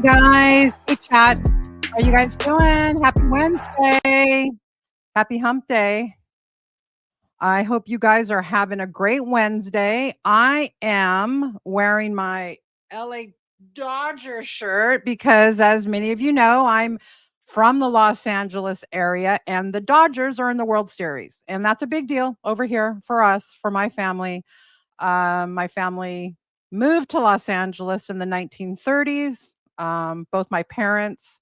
guys. Hey, chat. How you guys doing? Happy Wednesday. Happy hump day. I hope you guys are having a great Wednesday. I am wearing my LA Dodger shirt because, as many of you know, I'm from the Los Angeles area and the Dodgers are in the World Series. And that's a big deal over here for us, for my family. My family moved to Los Angeles in the 1930s. Both my parents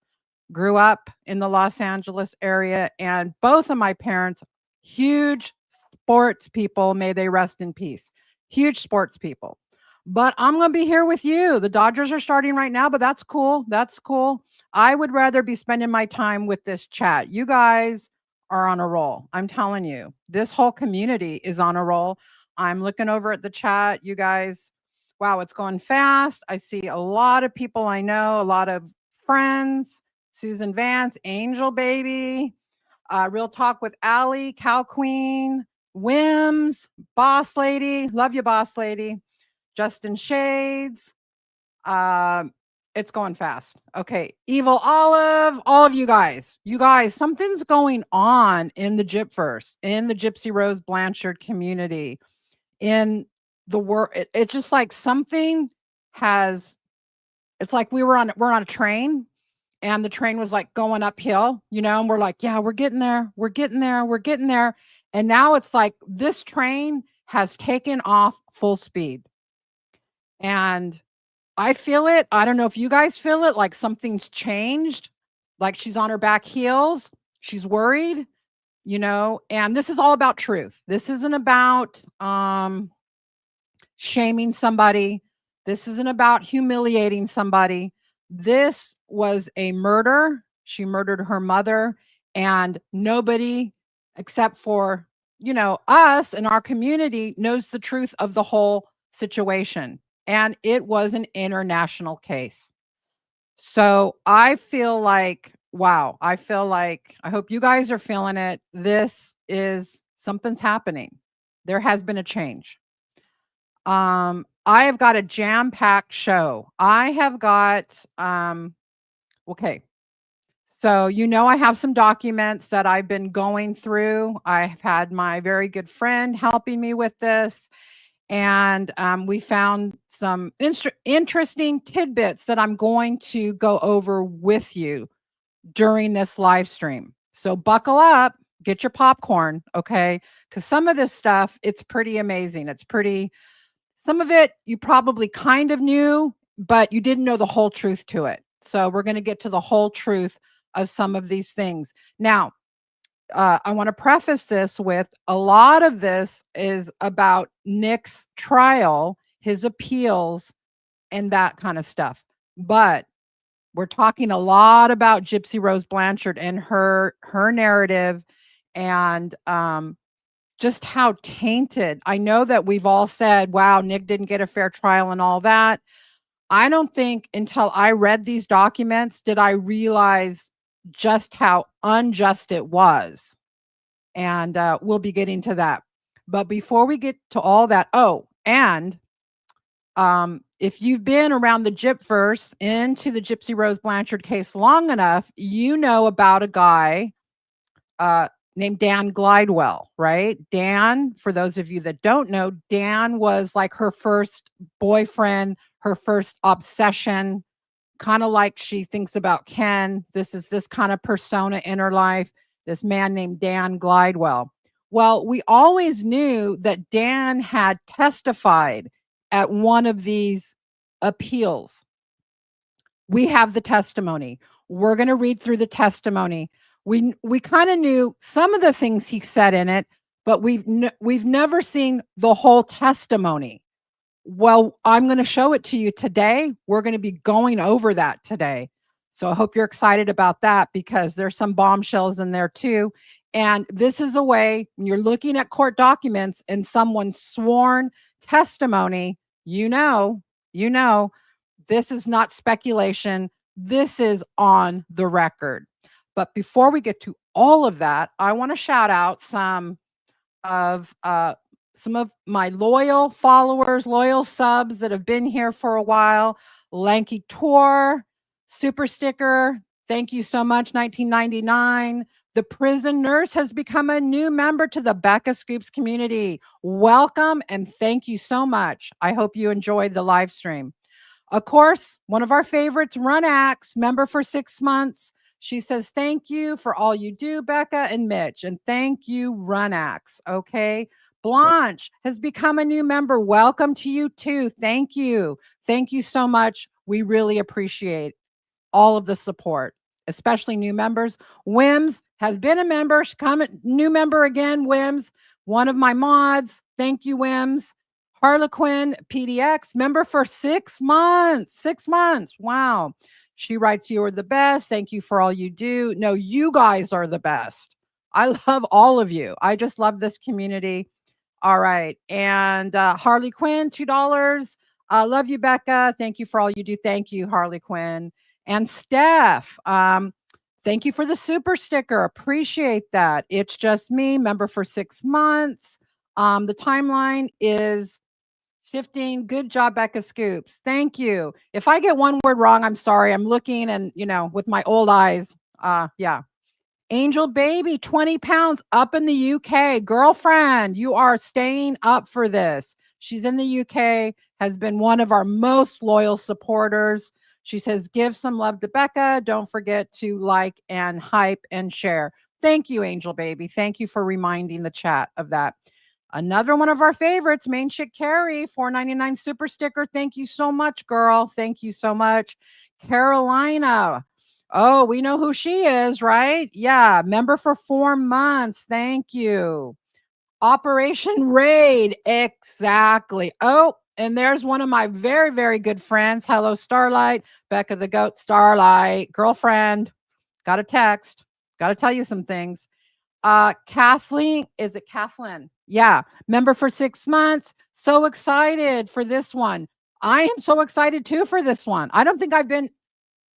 grew up in the Los Angeles area, and both of my parents, huge sports people, may they rest in peace. Huge sports people. But I'm going to be here with you. The Dodgers are starting right now, but that's cool. That's cool. I would rather be spending my time with this chat. You guys are on a roll. I'm telling you, this whole community is on a roll. I'm looking over at the chat. You guys, wow, it's going fast. I see a lot of people I know, a lot of friends. Susan Vance, Angel Baby, Real Talk with Allie, Cow Queen, Wims, Boss Lady, love you, Boss Lady, Justin Shades. It's going fast. Okay, Evil Olive, all of you guys, something's going on in the Gypverse, in the Gypsy Rose Blanchard community, in the world. It's just like something has. It's like we're on a train. And the train was like going uphill, and we're like, yeah, we're getting there. We're getting there. We're getting there. And now it's like this train has taken off full speed. And I feel it. I don't know if you guys feel it, like something's changed, like she's on her back heels. She's worried, and this is all about truth. This isn't about shaming somebody. This isn't about humiliating somebody. This was a murder. She murdered her mother, and nobody except for, us and our community knows the truth of the whole situation. And it was an international case. So I feel like, wow, I hope you guys are feeling it. Something's happening. There has been a change. I have got a jam-packed show. I have got, okay. So, I have some documents that I've been going through. I've had my very good friend helping me with this. And we found some interesting tidbits that I'm going to go over with you during this live stream. So buckle up, get your popcorn, okay? Because some of this stuff, it's pretty amazing. Some of it you probably kind of knew, but you didn't know the whole truth to it. So we're going to get to the whole truth of some of these things. Now, I want to preface this with a lot of this is about Nick's trial, his appeals, and that kind of stuff. But we're talking a lot about Gypsy Rose Blanchard and her narrative, and just how tainted. I know that we've all said, wow, Nick didn't get a fair trial and all that. I don't think until I read these documents did I realize just how unjust it was. And we'll be getting to that. But before we get to all that, and if you've been around the Gypverse into the Gypsy Rose Blanchard case long enough, you know about a guy named Dan Glidewell, right? Dan, for those of you that don't know, Dan was like her first boyfriend, her first obsession, kind of like she thinks about Ken. This is this kind of persona in her life, this man named Dan Glidewell. Well, we always knew that Dan had testified at one of these appeals. We have the testimony. We're going to read through the testimony. We kind of knew some of the things he said in it, but we've never seen the whole testimony. Well, I'm going to show it to you today. We're going to be going over that today. So I hope you're excited about that because there's some bombshells in there too. And this is a way when you're looking at court documents and someone's sworn testimony, this is not speculation. This is on the record. But before we get to all of that, I want to shout out some of my loyal followers, loyal subs that have been here for a while. Lanky Tor, Super sticker. Thank you so much. 1999. The prison nurse has become a new member to the Becca Scoops community. Welcome and thank you so much. I hope you enjoyed the live stream. Of course, one of our favorites, Run Axe, member for 6 months. She says, thank you for all you do, Becca and Mitch. And thank you, Run Axe. Okay. Blanche has become a new member. Welcome to you too. Thank you. Thank you so much. We really appreciate all of the support, especially new members. Wims has been a member. She's come new member again. Wims, one of my mods. Thank you, Wims. Harlequin PDX member for 6 months. 6 months. Wow. She writes, you are the best. Thank you for all you do. No, you guys are the best. I love all of you. I just love this community. All right. And Harley Quinn, $2. Love you, Becca. Thank you for all you do. Thank you, Harley Quinn. And Steph, thank you for the super sticker. Appreciate that. It's just me, member for 6 months. The timeline is shifting. Good job, Becca Scoops. Thank you. If I get one word wrong, I'm sorry. I'm looking and, with my old eyes. Yeah. Angel Baby, 20 pounds up in the UK. Girlfriend, you are staying up for this. She's in the UK, has been one of our most loyal supporters. She says, give some love to Becca. Don't forget to like and hype and share. Thank you, Angel Baby. Thank you for reminding the chat of that. Another one of our favorites, Main Chick Carrie, $4.99 super sticker. Thank you so much, girl. Thank you so much. Carolina. Oh, we know who she is, right? Yeah, member for 4 months. Thank you. Operation Raid. Exactly. Oh, and there's one of my very, very good friends. Hello, Starlight. Becca the Goat, Starlight. Girlfriend. Got a text. Got to tell you some things. Kathleen. Is it Kathleen? Yeah. Member for 6 months. So excited for this one. I am so excited too for this one. I don't think I've been.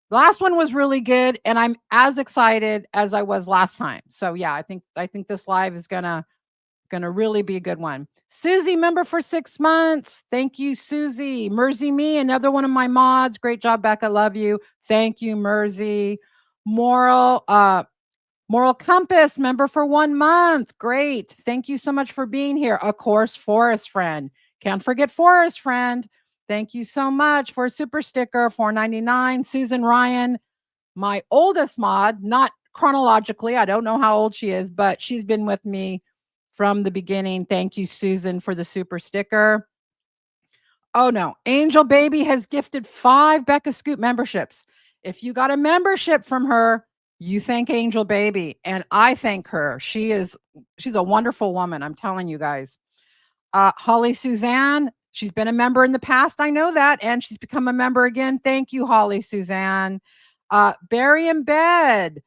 Last one was really good, and I'm as excited as I was last time. So yeah, I think this live is gonna really be a good one. Susie, member for 6 months. Thank you, Susie. Mersey Me, another one of my mods. Great job, Becca. Love you. Thank you, Mersey. Moral Compass, member for 1 month. Great. Thank you so much for being here. Of course, Forest Friend. Can't forget Forest Friend. Thank you so much for a super sticker, $4.99. Susan Ryan, my oldest mod, not chronologically. I don't know how old she is, but she's been with me from the beginning. Thank you, Susan, for the super sticker. Oh, no. Angel Baby has gifted 5 Becca Scoop memberships. If you got a membership from her, you thank Angel Baby, and I thank her. She's a wonderful woman. I'm telling you guys. Holly Suzanne, she's been a member in the past. I know that. And she's become a member again. Thank you, Holly Suzanne. Barry in Bed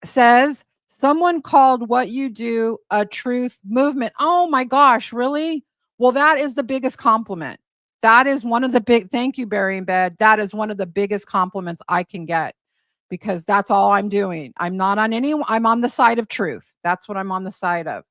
says, someone called what you do a truth movement. Oh my gosh, really? Well, that is the biggest compliment. That is one of the thank you, Barry in Bed. That is one of the biggest compliments I can get because that's all I'm doing. I'm on the side of truth. That's what I'm on the side of.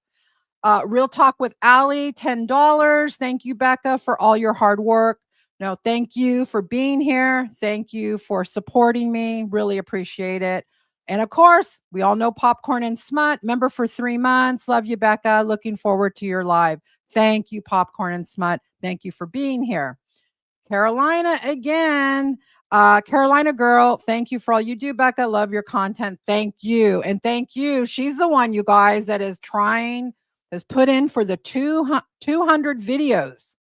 Real Talk with Allie, $10. Thank you, Becca, for all your hard work. No, thank you for being here. Thank you for supporting me. Really appreciate it. And of course, we all know Popcorn and Smut, member for 3 months. Love you, Becca. Looking forward to your live. Thank you, Popcorn and Smut. Thank you for being here. Carolina again. Carolina girl, thank you for all you do, Becca. Love your content. Thank you. And thank you. She's the one, you guys, that is put in for the 200 videos.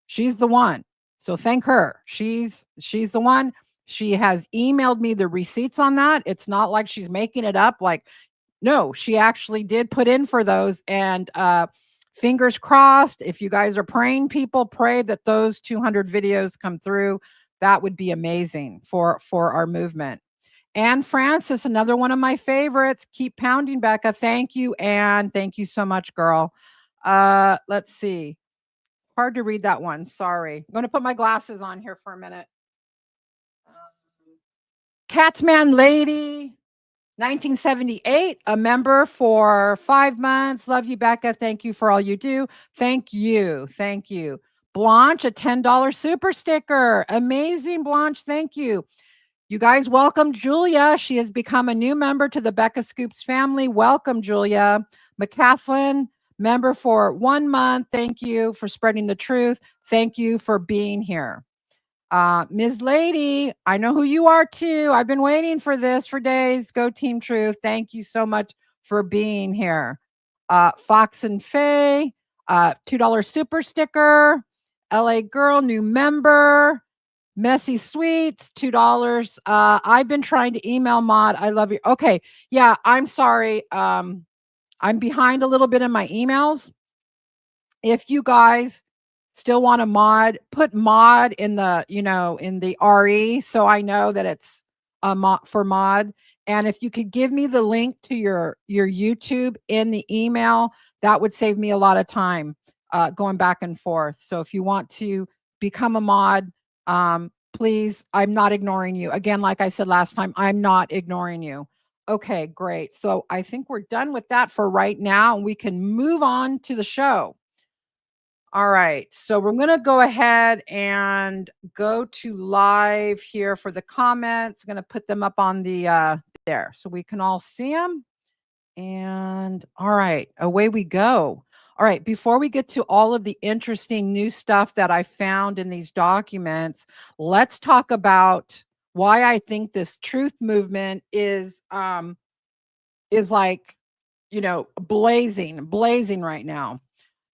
She's the one. So thank her. She's the one. She has emailed me the receipts on that. It's not like she's making it up. No, she actually did put in for those. And fingers crossed, if you guys are praying, people pray that those 200 videos come through. That would be amazing for our movement. Anne Francis, another one of my favorites. Keep pounding, Becca. Thank you, Anne. Thank you so much, girl. Let's see. Hard to read that one. Sorry. I'm going to put my glasses on here for a minute. Catsman Lady, 1978, a member for 5 months. Love you, Becca. Thank you for all you do. Thank you. Thank you. Blanche, a $10 super sticker. Amazing, Blanche. Thank you. You guys welcome Julia. She has become a new member to the Becca Scoops family. Welcome, Julia. McCafflin, member for 1 month. Thank you for spreading the truth. Thank you for being here. Ms. Lady, I know who you are too. I've been waiting for this for days. Go Team Truth. Thank you so much for being here. Fox and Faye, $2 super sticker. LA Girl, new member. Messy Sweets, $2. I've been trying to email Mod. I love you. Okay. Yeah, I'm sorry. I'm behind a little bit in my emails. If you guys still want a mod, put mod in the, in the RE so I know that it's a mod for mod. And if you could give me the link to your YouTube in the email, that would save me a lot of time going back and forth. So if you want to become a mod, please, I'm not ignoring you. Again, like I said last time, I'm not ignoring you. Okay, great. So I think we're done with that for right now, and we can move on to the show. All right, so we're going to go ahead and go to live here for the comments. I'm going to put them up on the there so we can all see them. And all right, away we go. All right, before we get to all of the interesting new stuff that I found in these documents, let's talk about why I think this truth movement is like, blazing right now.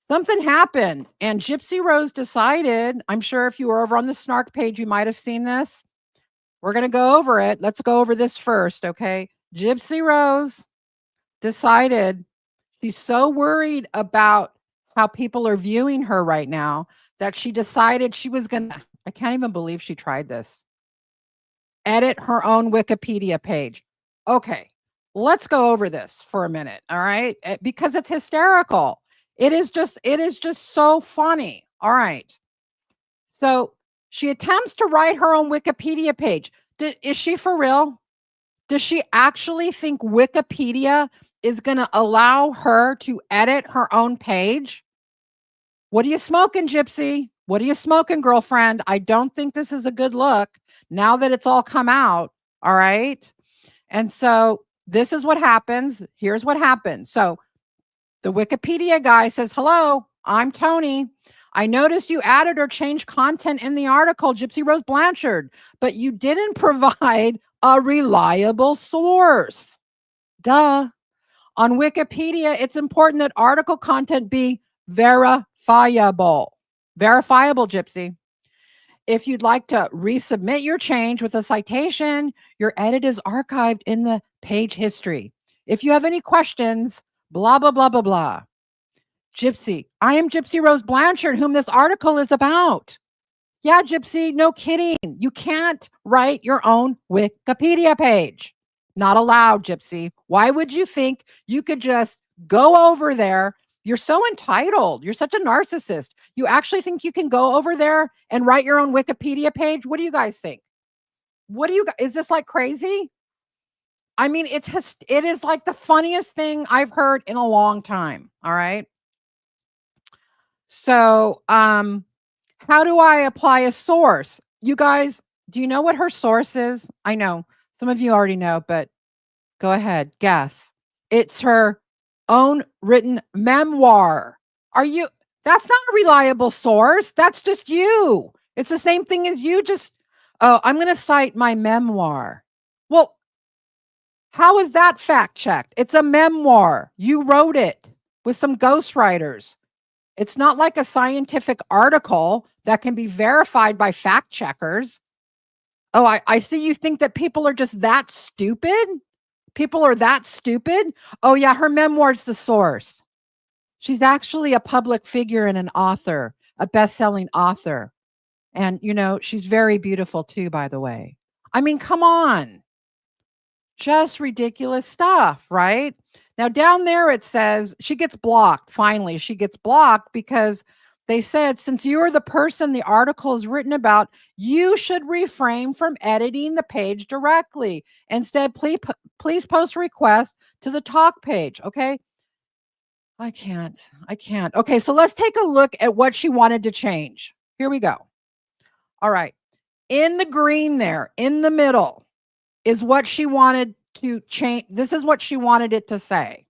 Something happened, and Gypsy Rose decided, I'm sure if you were over on the Snark page, you might have seen this. We're going to go over it. Let's go over this first, okay? Gypsy Rose decided she's so worried about how people are viewing her right now that she decided she was going to, I can't even believe she tried this, edit her own Wikipedia page. Okay, let's go over this for a minute, all right? Because it's hysterical. It is just so funny. All right. So she attempts to write her own Wikipedia page. Is she for real? Does she actually think Wikipedia is going to allow her to edit her own page? What are you smoking, Gypsy? What are you smoking, girlfriend? I don't think this is a good look now that it's all come out. All right. And so this is what happens. Here's what happened. So the Wikipedia guy says, hello, I'm Tony. I noticed you added or changed content in the article, Gypsy Rose Blanchard, but you didn't provide a reliable source. Duh. On Wikipedia, it's important that article content be verifiable. Verifiable, Gypsy. If you'd like to resubmit your change with a citation, your edit is archived in the page history. If you have any questions, blah, blah, blah, blah, blah. Gypsy, I am Gypsy Rose Blanchard, whom this article is about. Yeah, Gypsy, no kidding. You can't write your own Wikipedia page. Not allowed, Gypsy. Why would you think you could just go over there? You're so entitled. You're such a narcissist. You actually think you can go over there and write your own Wikipedia page? What do you guys think? Is this like crazy? I mean, it is like the funniest thing I've heard in a long time. All right. So, how do I apply a source? You guys, do you know what her source is? I know some of you already know, but go ahead, guess. It's her own written memoir. That's not a reliable source. That's just you. It's the same thing as you I'm going to cite my memoir. Well, how is that fact checked? It's a memoir. You wrote it with some ghostwriters. It's not like a scientific article that can be verified by fact checkers. Oh, I see you think that people are just that stupid? People are that stupid? Oh, yeah, her memoir's the source. She's actually a public figure and an author, a best-selling author. And, she's very beautiful too, by the way. I mean, come on. Just ridiculous stuff, right? Now, down there it says she gets blocked. Finally, she gets blocked because they said, since you're the person the article is written about, you should refrain from editing the page directly. Instead, please post a request to the talk page. Okay. I can't. Okay, so let's take a look at what she wanted to change. Here we go. All right. In the green there, in the middle, is what she wanted to change. This is what she wanted it to say.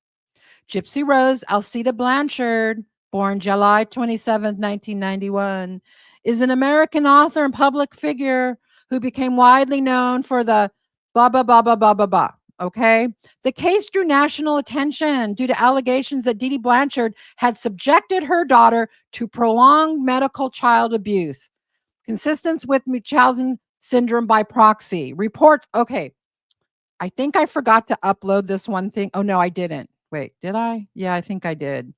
Gypsy Rose Alcida Blanchard, born July 27th, 1991, is an American author and public figure who became widely known for the blah, blah, blah, blah, blah, blah, blah. Okay. The case drew national attention due to allegations that Dee Dee Blanchard had subjected her daughter to prolonged medical child abuse, consistent with Munchausen syndrome by proxy. Reports. Okay. I think I forgot to upload this one thing. Oh, no, I didn't. Wait, did I? Yeah, I think I did.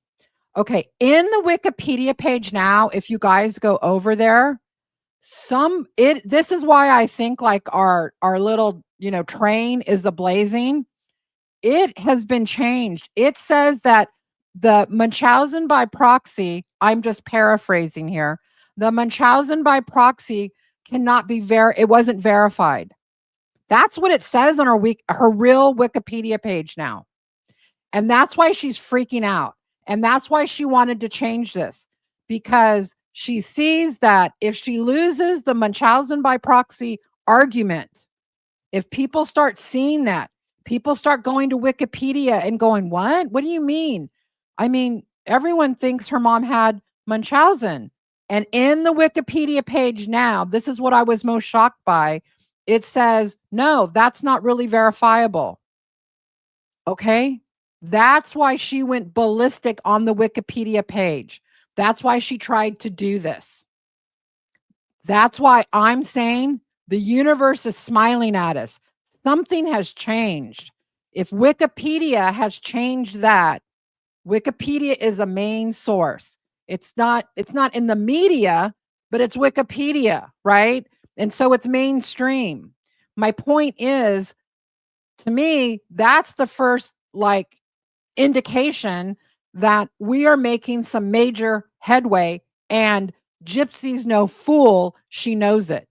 Okay. In the Wikipedia page now, if you guys go over there, this is why I think like our little, train is ablazing. It has been changed. It says that the Munchausen by proxy, I'm just paraphrasing here. The Munchausen by proxy cannot be it wasn't verified. That's what it says on her real Wikipedia page now. And that's why she's freaking out. And that's why she wanted to change this, because she sees that if she loses the Munchausen by proxy argument, if people start seeing that, people start going to Wikipedia and going, what? What do you mean? I mean, everyone thinks her mom had Munchausen. And in the Wikipedia page now, this is what I was most shocked by. It says, no, that's not really verifiable. Okay. That's why she went ballistic on the Wikipedia page. That's why she tried to do this. That's why I'm saying the universe is smiling at us. Something has changed. If Wikipedia has changed that, Wikipedia is a main source. It's not in the media, but it's Wikipedia, right? And so it's mainstream. My point is, to me, that's the first indication that we are making some major headway, and Gypsy's no fool. She knows it.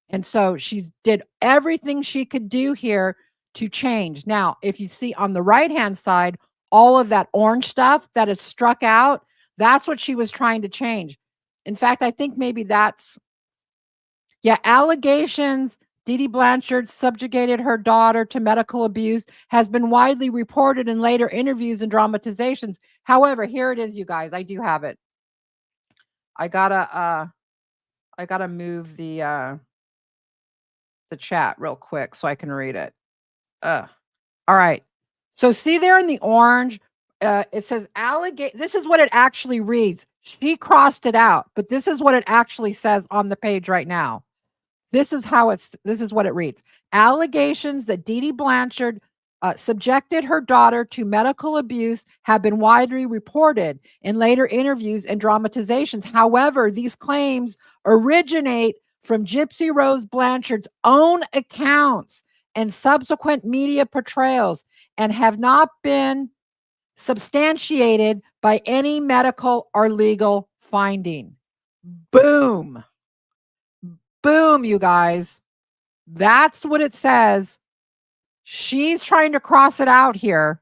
And so she did everything she could do here to change. Now, if you see on the right-hand side, all of that orange stuff that is struck out, that's what she was trying to change. In fact, I think maybe allegations Dee Dee Blanchard subjugated her daughter to medical abuse has been widely reported in later interviews and dramatizations. However, here it is, you guys. I do have it. I gotta move the chat real quick so I can read it. All right. So see there in the orange, it says this is what it actually reads. She crossed it out, but this is what it actually says on the page right now. This is what it reads. Allegations that Dee Dee Blanchard subjected her daughter to medical abuse have been widely reported in later interviews and dramatizations. However, these claims originate from Gypsy Rose Blanchard's own accounts and subsequent media portrayals and have not been substantiated by any medical or legal finding. Boom. Boom, you guys. That's what it says. She's trying to cross it out here.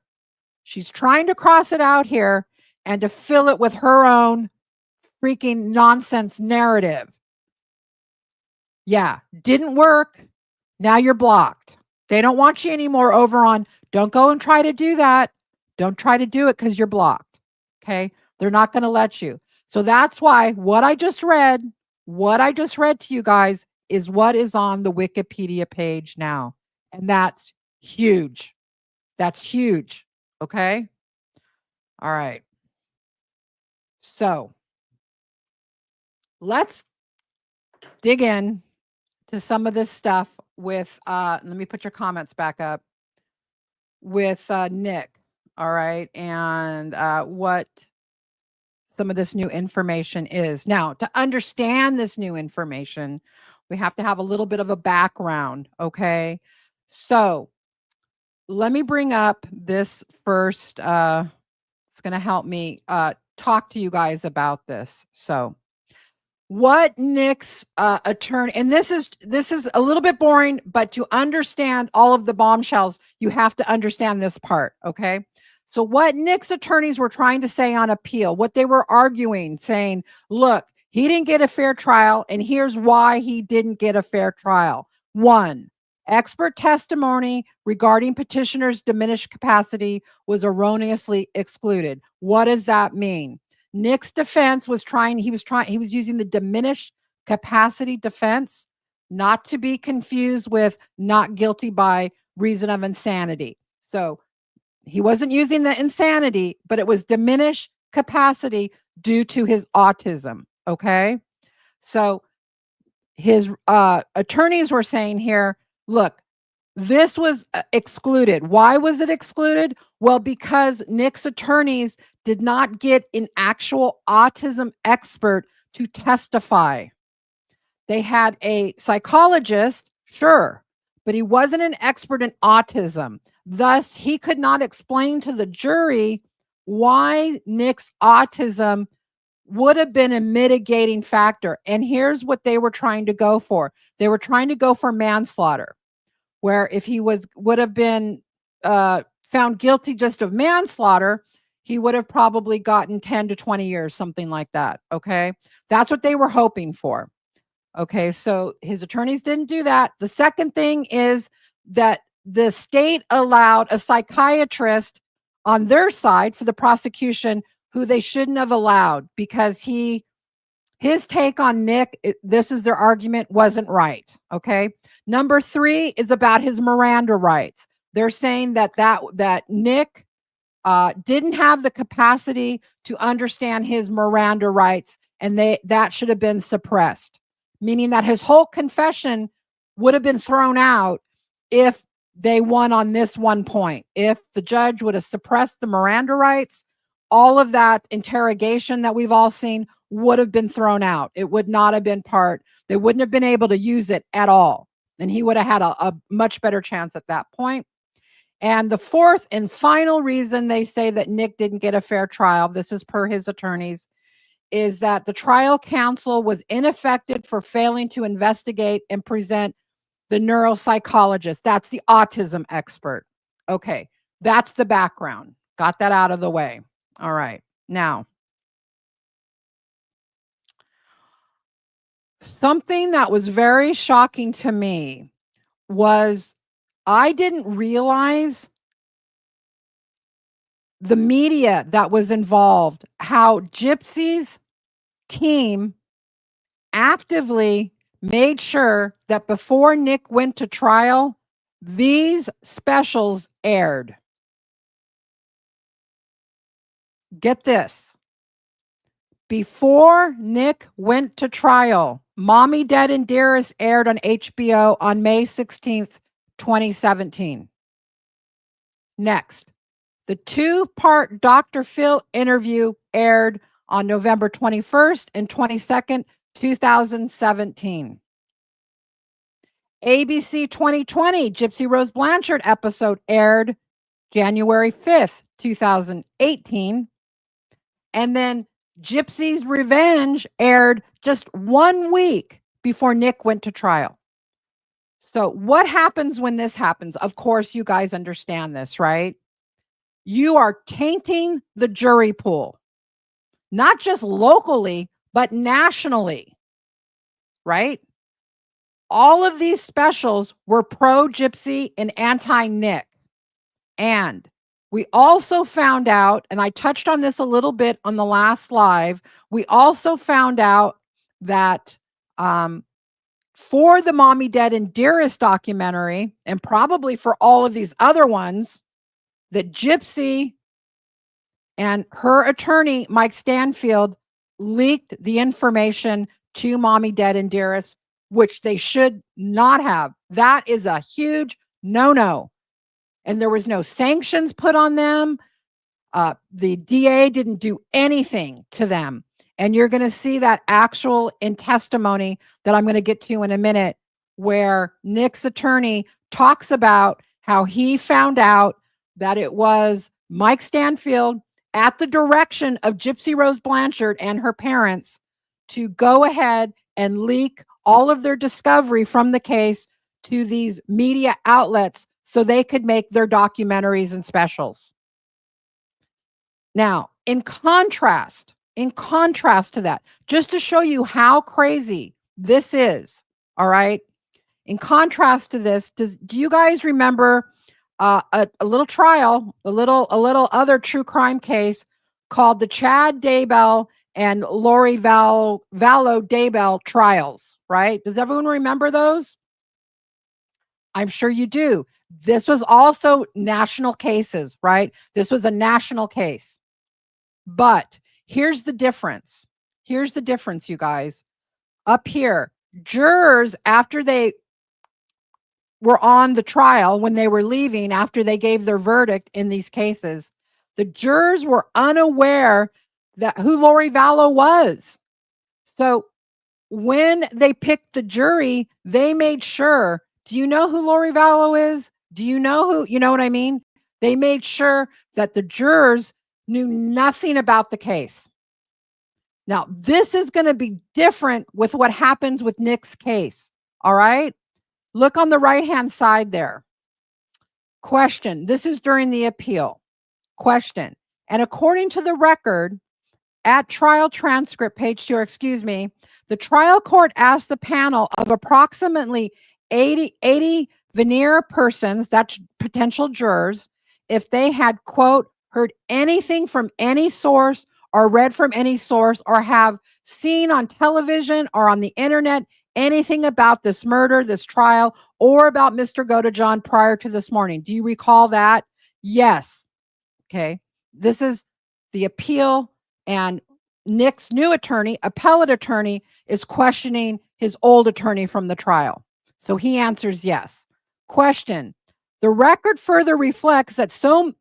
She's trying to cross it out here and to fill it with her own freaking nonsense narrative. Yeah, didn't work. Now you're blocked. They don't want you anymore over on, don't go and try to do that. Don't try to do it because you're blocked. Okay. They're not going to let you. So that's why what I just read to you guys is what is on the Wikipedia page now. And that's huge. That's huge. Okay. All right. So let's dig in to some of this stuff with, let me put your comments back up, with Nick. All right. And what some of this new information is. Now, to understand this new information, we have to have a little bit of a background. Okay. So let me bring up this first. It's going to help me talk to you guys about this. So what Nick's attorney, and this is a little bit boring, but to understand all of the bombshells, you have to understand this part. Okay. So what Nick's attorneys were trying to say on appeal, what they were arguing, saying, look, he didn't get a fair trial, and here's why he didn't get a fair trial. One, expert testimony regarding petitioner's diminished capacity was erroneously excluded. What does that mean? Nick's defense was he was using the diminished capacity defense, not to be confused with not guilty by reason of insanity. So he wasn't using the insanity, but it was diminished capacity due to his autism. Okay. So his attorneys were saying here, look, this was excluded. Why was it excluded? Well, because Nick's attorneys did not get an actual autism expert to testify. They had a psychologist, sure, but he wasn't an expert in autism. Thus, he could not explain to the jury why Nick's autism would have been a mitigating factor. And here's what they were trying to go for. They were trying to go for manslaughter, where if he would have been found guilty just of manslaughter, he would have probably gotten 10 to 20 years, something like that. Okay. That's what they were hoping for. Okay. So his attorneys didn't do that. The second thing is that the state allowed a psychiatrist on their side for the prosecution who they shouldn't have allowed, because his take on Nick, this is their argument, wasn't right. Okay. Number 3 is about his Miranda rights. They're saying that Nick didn't have the capacity to understand his Miranda rights, and that should have been suppressed, meaning that his whole confession would have been thrown out if they won on this one point. If the judge would have suppressed the Miranda rights, all of that interrogation that we've all seen would have been thrown out. It would not have been part. They wouldn't have been able to use it at all. And he would have had a much better chance at that point. And the fourth and final reason they say that Nick didn't get a fair trial, this is per his attorneys, is that the trial counsel was ineffective for failing to investigate and present the neuropsychologist. That's the autism expert. Okay, that's the background. Got that out of the way. All right. Now, something that was very shocking to me was I didn't realize the media that was involved, how Gypsy's team actively made sure that before Nick went to trial, these specials aired. Get this. Before Nick went to trial, Mommy, Dead, and Dearest aired on HBO on May 16th, 2017. Next, the 2-part Dr. Phil interview aired on November 21st and 22nd, 2017. ABC 2020 Gypsy Rose Blanchard episode aired January 5th, 2018. And then Gypsy's Revenge aired just 1 week before Nick went to trial. So what happens when this happens? Of course, you guys understand this, right? You are tainting the jury pool, not just locally, but nationally, right? All of these specials were pro-Gypsy and anti-Nick. And we also found out, and I touched on this a little bit on the last live, we also found out that for the Mommy, Dead, and Dearest documentary, and probably for all of these other ones, that Gypsy and her attorney, Mike Stanfield, leaked the information to Mommy, Dead, and Dearest, which they should not have. That is a huge no-no. And there was no sanctions put on them. The DA didn't do anything to them. And you're going to see that actual in testimony that I'm going to get to in a minute, where Nick's attorney talks about how he found out that it was Mike Stanfield, at the direction of Gypsy Rose Blanchard and her parents, to go ahead and leak all of their discovery from the case to these media outlets so they could make their documentaries and specials. Now, in contrast to that, just to show you how crazy this is, all right? In contrast to this, do you guys remember a little trial, a little other true crime case called the Chad Daybell and Lori Vallow Daybell trials, right? Does everyone remember those? I'm sure you do. This was also national cases, right? This was a national case. But here's the difference. Here's the difference, you guys. Up here, jurors, after they were on the trial, when they were leaving, after they gave their verdict in these cases, the jurors were unaware that who Lori Vallow was. So when they picked the jury, they made sure. Do you know who Lori Vallow is? Do you know who? You know what I mean? They made sure that the jurors knew nothing about the case. Now, this is going to be different with what happens with Nick's case. All right. Look on the right-hand side there. Question. This is during the appeal. Question. And according to the record at trial transcript, page 2, excuse me, the trial court asked the panel of approximately 80 veneer persons, that's potential jurors, if they had, quote, heard anything from any source or read from any source or have seen on television or on the internet anything about this murder, this trial, or about Mr. Godejohn prior to this morning. Do you recall that? Yes. Okay. This is the appeal, and Nick's new attorney, appellate attorney, is questioning his old attorney from the trial. So he answers yes. Question. The record further reflects that so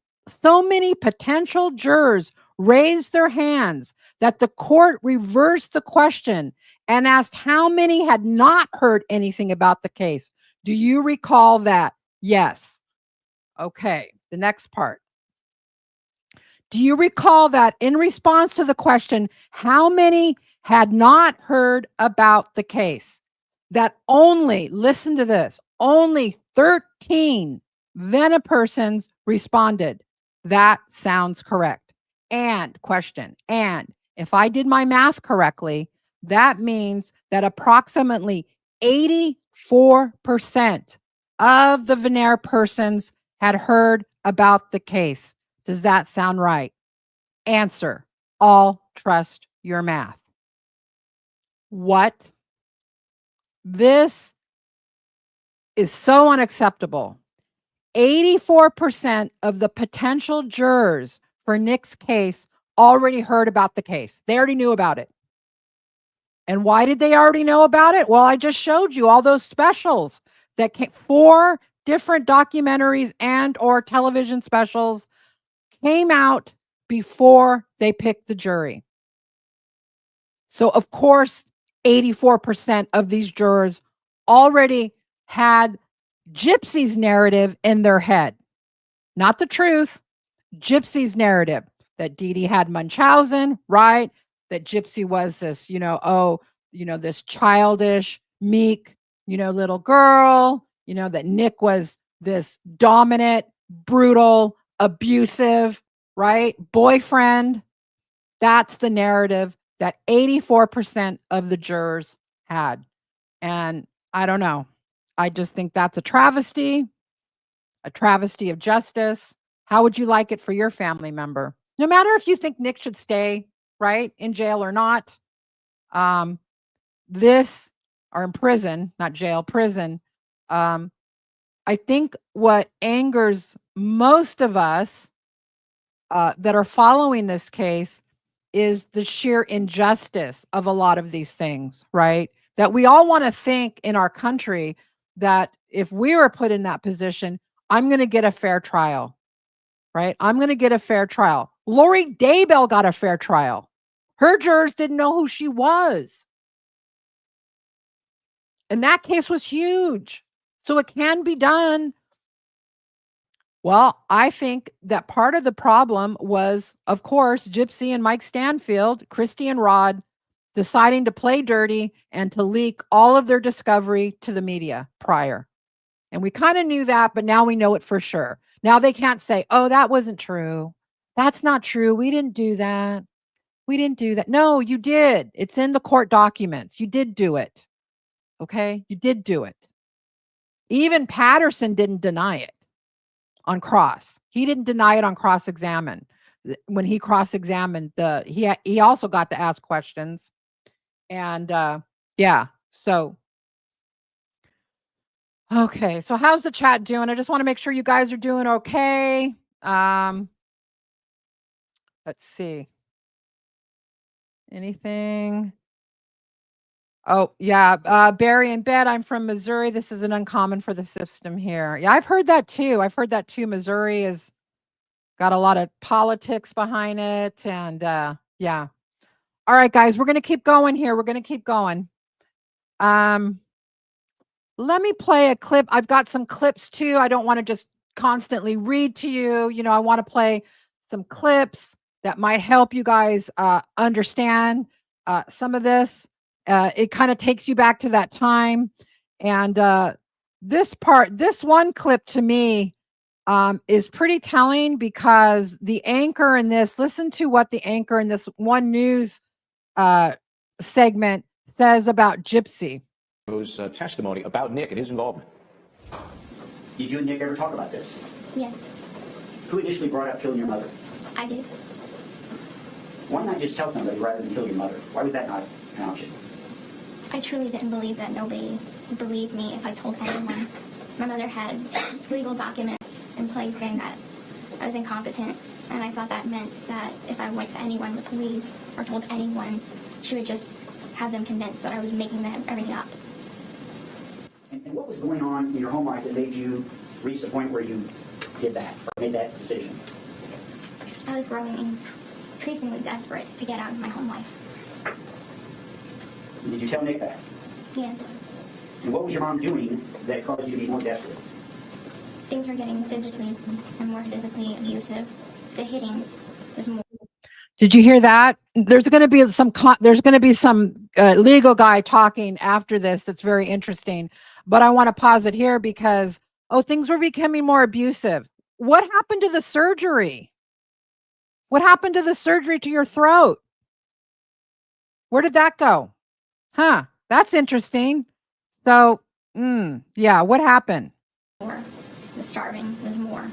many potential jurors raised their hands that the court reversed the question and asked how many had not heard anything about the case. Do you recall that? Yes. Okay, the next part. Do you recall that in response to the question, how many had not heard about the case, that only, listen to this, only 13 Vena persons responded? That sounds correct. And question, and if I did my math correctly, that means that approximately 84% of the Veneer persons had heard about the case. Does that sound right? Answer. All trust your math. What? This is so unacceptable. 84% of the potential jurors for Nick's case already heard about the case. They already knew about it. And why did they already know about it? Well, I just showed you all those specials that came, 4 different documentaries and or television specials came out before they picked the jury. So of course, 84% of these jurors already had Gypsy's narrative in their head. Not the truth, Gypsy's narrative, that Dee Dee had Munchausen, right? That Gypsy was this, this childish, meek, little girl, that Nick was this dominant, brutal, abusive, right? Boyfriend. That's the narrative that 84% of the jurors had. And I don't know. I just think that's a travesty of justice. How would you like it for your family member? No matter if you think Nick should stay, right, in jail or not, this, or in prison, not jail, prison. I think what angers most of us that are following this case is the sheer injustice of a lot of these things, right? That we all want to think in our country that if we were put in that position, I'm going to get a fair trial, right? I'm going to get a fair trial. Lori Daybell got a fair trial. Her jurors didn't know who she was. And that case was huge. So it can be done. Well, I think that part of the problem was, of course, Gypsy and Mike Stanfield, Christy and Rod, deciding to play dirty and to leak all of their discovery to the media prior. And we kind of knew that, but now we know it for sure. Now they can't say, oh, that wasn't true. That's not true. We didn't do that. We didn't do that. No, you did. It's in the court documents. You did do it. Okay? You did do it. Even Patterson didn't deny it on cross. He didn't deny it on cross-examine. When he cross-examined, he also got to ask questions. And yeah, so okay. So how's the chat doing? I just want to make sure you guys are doing okay. Let's see. Anything? Oh, yeah. Barry in bed. I'm from Missouri. This isn't uncommon for the system here. Yeah, I've heard that too. Missouri has got a lot of politics behind it. And yeah. All right, guys, we're going to keep going here. We're going to keep going. Let me play a clip. I've got some clips too. I don't want to just constantly read to you. You know, I want to play some clips that might help you guys understand some of this. It kind of takes you back to that time. And this one clip to me is pretty telling because the anchor in this, listen to what the anchor in this one news segment says about Gypsy. Testimony about Nick and his involvement. Did you and Nick ever talk about this? Yes, Who initially brought up killing your mother? I did. Why not just tell somebody rather than kill your mother? Why was that not an option? I truly didn't believe that nobody would believe me if I told anyone. My mother had legal documents in place saying that I was incompetent, and I thought that meant that if I went to anyone, the police, or told anyone, she would just have them convinced that I was making everything up. And what was going on in your home life that made you reach the point where you did that, or made that decision? I was growing increasingly desperate to get out of my home life. Did you tell Nick that? Yes. And what was your mom doing that caused you to be more desperate? Things were getting physically and more physically abusive. The hitting was more. Did you hear that? There's going to be some legal guy talking after this. That's very interesting. But I want to pause it here because, things were becoming more abusive. What happened to the surgery? What happened to the surgery to your throat? Where did that go? Huh? That's interesting. So, yeah, what happened? The starving was more.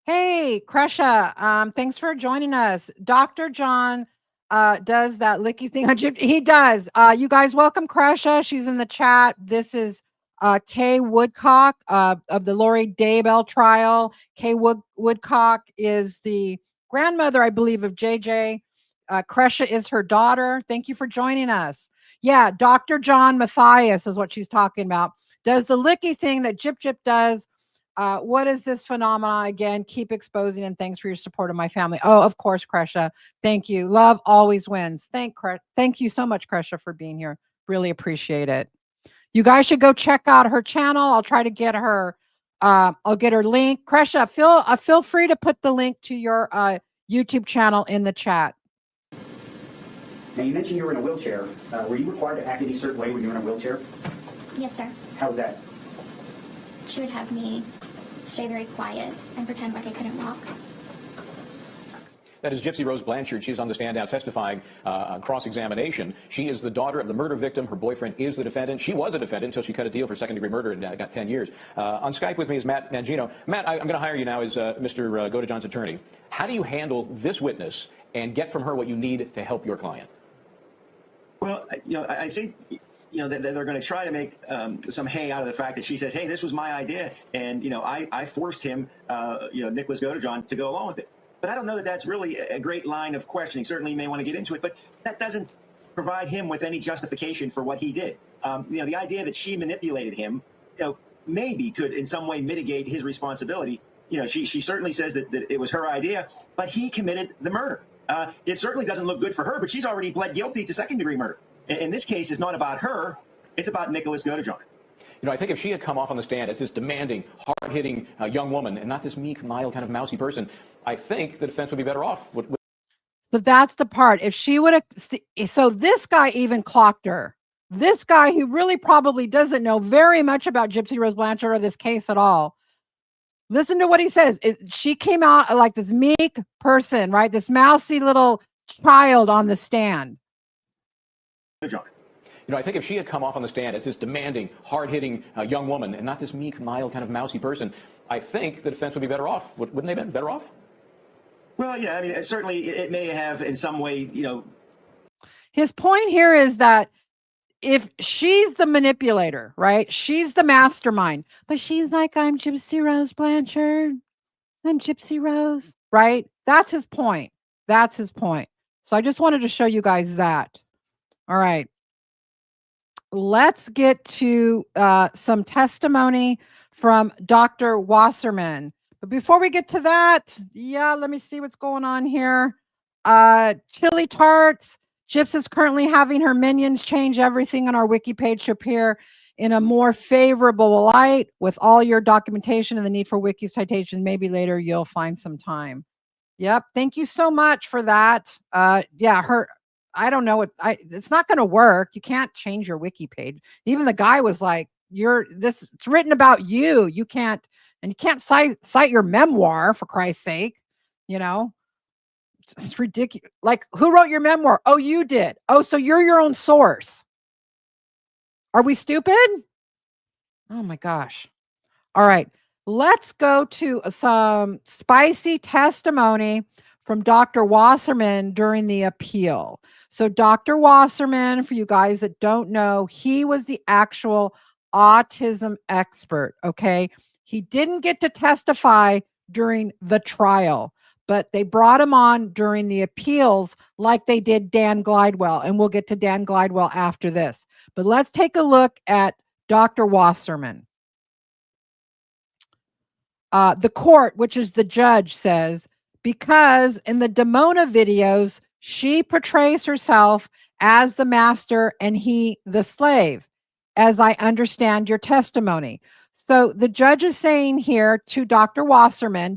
Hey, Kresha, thanks for joining us. Dr. John does that licky thing. He does. You guys welcome Kresha. She's in the chat. This is Kay Woodcock of the Lori Daybell trial. Kay Woodcock is the grandmother, I believe, of JJ. Kresha is her daughter. Thank you for joining us. Yeah, Dr. John Matthias is what she's talking about. Does the licky thing that Jip Jip does. What is this phenomenon again? Keep exposing, and thanks for your support of my family. Oh, of course, Kresha. Thank you. Love always wins. Thank you so much, Kresha, for being here. Really appreciate it. You guys should go check out her channel. I'll try to get her. I'll get her link. Kresha, feel free to put the link to your YouTube channel in the chat. Now, you mentioned you were in a wheelchair. Were you required to act any certain way when you were in a wheelchair? Yes, sir. How was that? She would have me stay very quiet and pretend like I couldn't walk. That is Gypsy Rose Blanchard. She's on the stand now testifying on cross-examination. She is the daughter of the murder victim. Her boyfriend is the defendant. She was a defendant until she cut a deal for second-degree murder and got 10 years. On Skype with me is Matt Mangino. Matt, I'm going to hire you now as Mr. Godejohn's attorney. How do you handle this witness and get from her what you need to help your client? Well, I think that they're going to try to make some hay out of the fact that she says, hey, this was my idea, and I forced him, Nicholas Godejohn, to go along with it. But I don't know that that's really a great line of questioning. Certainly you may want to get into it, but that doesn't provide him with any justification for what he did. The idea that she manipulated him, maybe could in some way mitigate his responsibility. She certainly says that it was her idea, but he committed the murder. It certainly doesn't look good for her, but she's already pled guilty to second-degree murder. In this case, it's not about her. It's about Nicholas Godejohn. I think if she had come off on the stand as this demanding, hard-hitting young woman and not this meek, mild, kind of mousy person, I think the defense would be better off. But that's the part. If she would have, so this guy even clocked her. This guy who really probably doesn't know very much about Gypsy Rose Blanchard or this case at all. Listen to what he says. She came out like this meek person, right? This mousy little child on the stand. John. You know, I think if she had come off on the stand as this demanding, hard-hitting young woman and not this meek, mild, kind of mousy person, I think the defense would be better off. Wouldn't they have been better off? Well, yeah, I mean, certainly it may have in some way, you know. His point here is that if she's the manipulator, right? She's the mastermind, but she's like, I'm Gypsy Rose Blanchard. I'm Gypsy Rose, right? That's his point. That's his point. So I just wanted to show you guys that. All right. Let's get to some testimony from Dr. Wasserman. But before we get to that, let me see what's going on here. Chili Tarts. Gyps is currently having her minions change everything on our wiki page to appear in a more favorable light with all your documentation and the need for wiki citations. Maybe later you'll find some time. Yep. Thank you so much for that. I don't know it's not going to work. You can't change your wiki page. Even the guy was like, it's written about you. You can't cite your memoir, for Christ's sake. You know, it's ridiculous. Like, who wrote your memoir? Oh, you did. Oh, so you're your own source. Are we stupid? Oh my gosh. All right. Let's go to some spicy testimony from Dr. Wasserman during the appeal. So Dr. Wasserman, for you guys that don't know, he was the actual autism expert, okay? He didn't get to testify during the trial, but they brought him on during the appeals like they did Dan Glidewell, and we'll get to Dan Glidewell after this. But let's take a look at Dr. Wasserman. The court, which is the judge, says, because in the Damona videos, she portrays herself as the master and he the slave, as I understand your testimony. So the judge is saying here to Dr. Wasserman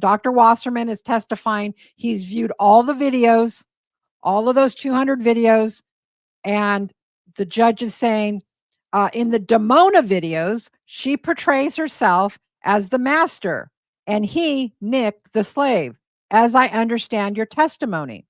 is testifying. He's viewed all the videos, all of those 200 videos, and the judge is saying in the Damona videos, she portrays herself as the master and he, Nick, the slave, as I understand your testimony.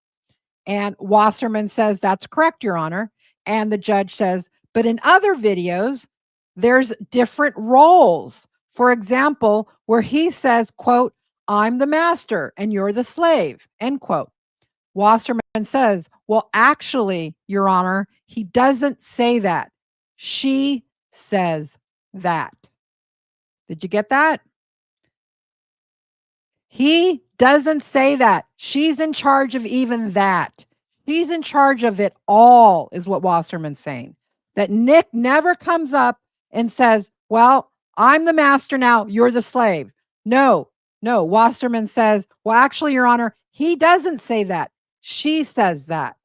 And Wasserman says, that's correct, Your Honor. And the judge says, but in other videos, there's different roles. For example, where he says, quote, I'm the master and you're the slave, end quote. Wasserman says, well, actually, Your Honor, he doesn't say that. She says that. Did you get that? He doesn't say that. She's in charge of even that. She's in charge of it all, is what Wasserman's saying. That Nick never comes up and says, well, I'm the master now, you're the slave. No, Wasserman says, well, actually, Your Honor, he doesn't say that. She says that.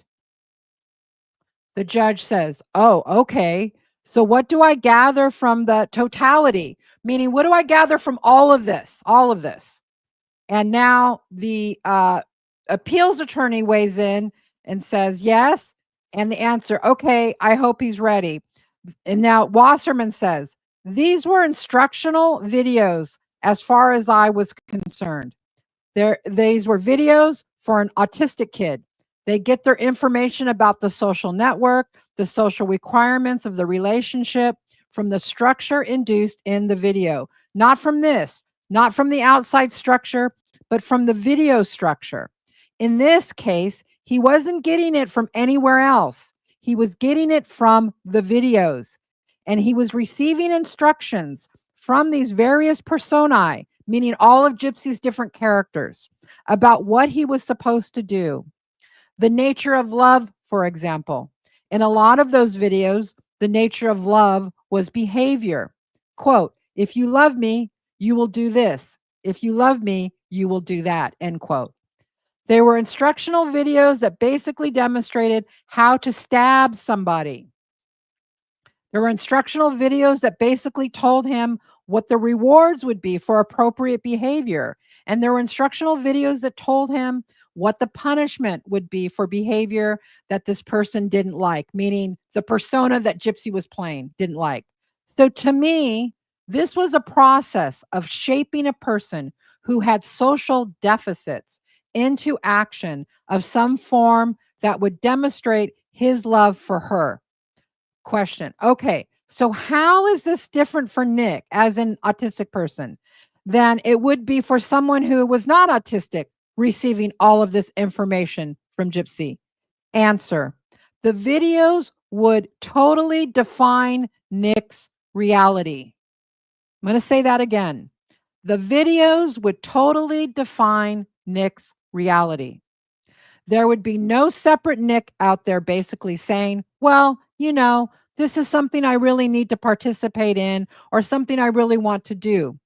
The judge says, oh, okay. So what do I gather from the totality? Meaning, what do I gather from all of this? All of this. And now the appeals attorney weighs in and says, yes. And the answer, okay, I hope he's ready. And now Wasserman says, these were instructional videos as far as I was concerned. These were videos for an autistic kid. They get their information about the social network, the social requirements of the relationship from the structure induced in the video. Not from this, not from the outside structure, but from the video structure. In this case, he wasn't getting it from anywhere else. He was getting it from the videos. And he was receiving instructions from these various personae, meaning all of Gypsy's different characters, about what he was supposed to do. The nature of love, for example. In a lot of those videos, the nature of love was behavior. Quote, if you love me, you will do this. If you love me, you will do that, end quote. They were instructional videos that basically demonstrated how to stab somebody. There were instructional videos that basically told him what the rewards would be for appropriate behavior. And there were instructional videos that told him what the punishment would be for behavior that this person didn't like, meaning the persona that Gypsy was playing didn't like. So to me, This was a process of shaping a person who had social deficits into action of some form that would demonstrate his love for her. Question. Okay, so how is this different for Nick as an autistic person than it would be for someone who was not autistic receiving all of this information from Gypsy? Answer. The videos would totally define Nick's reality. I'm going to say that again. The videos would totally define Nick's reality. There would be no separate Nick out there basically saying, well, you know, this is something I really need to participate in or something I really want to do.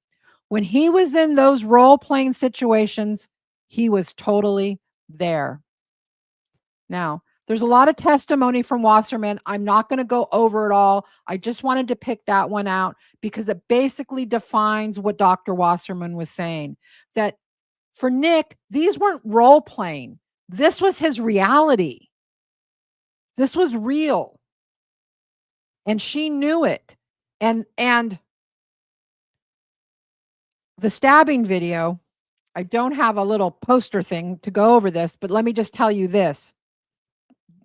When he was in those role-playing situations, he was totally there. Now, there's a lot of testimony from Wasserman. I'm not going to go over it all. I just wanted to pick that one out because it basically defines what Dr. Wasserman was saying, that for Nick, these weren't role-playing. This was his reality. This was real. And she knew it. And the stabbing video, I don't have a little poster thing to go over this, but let me just tell you this.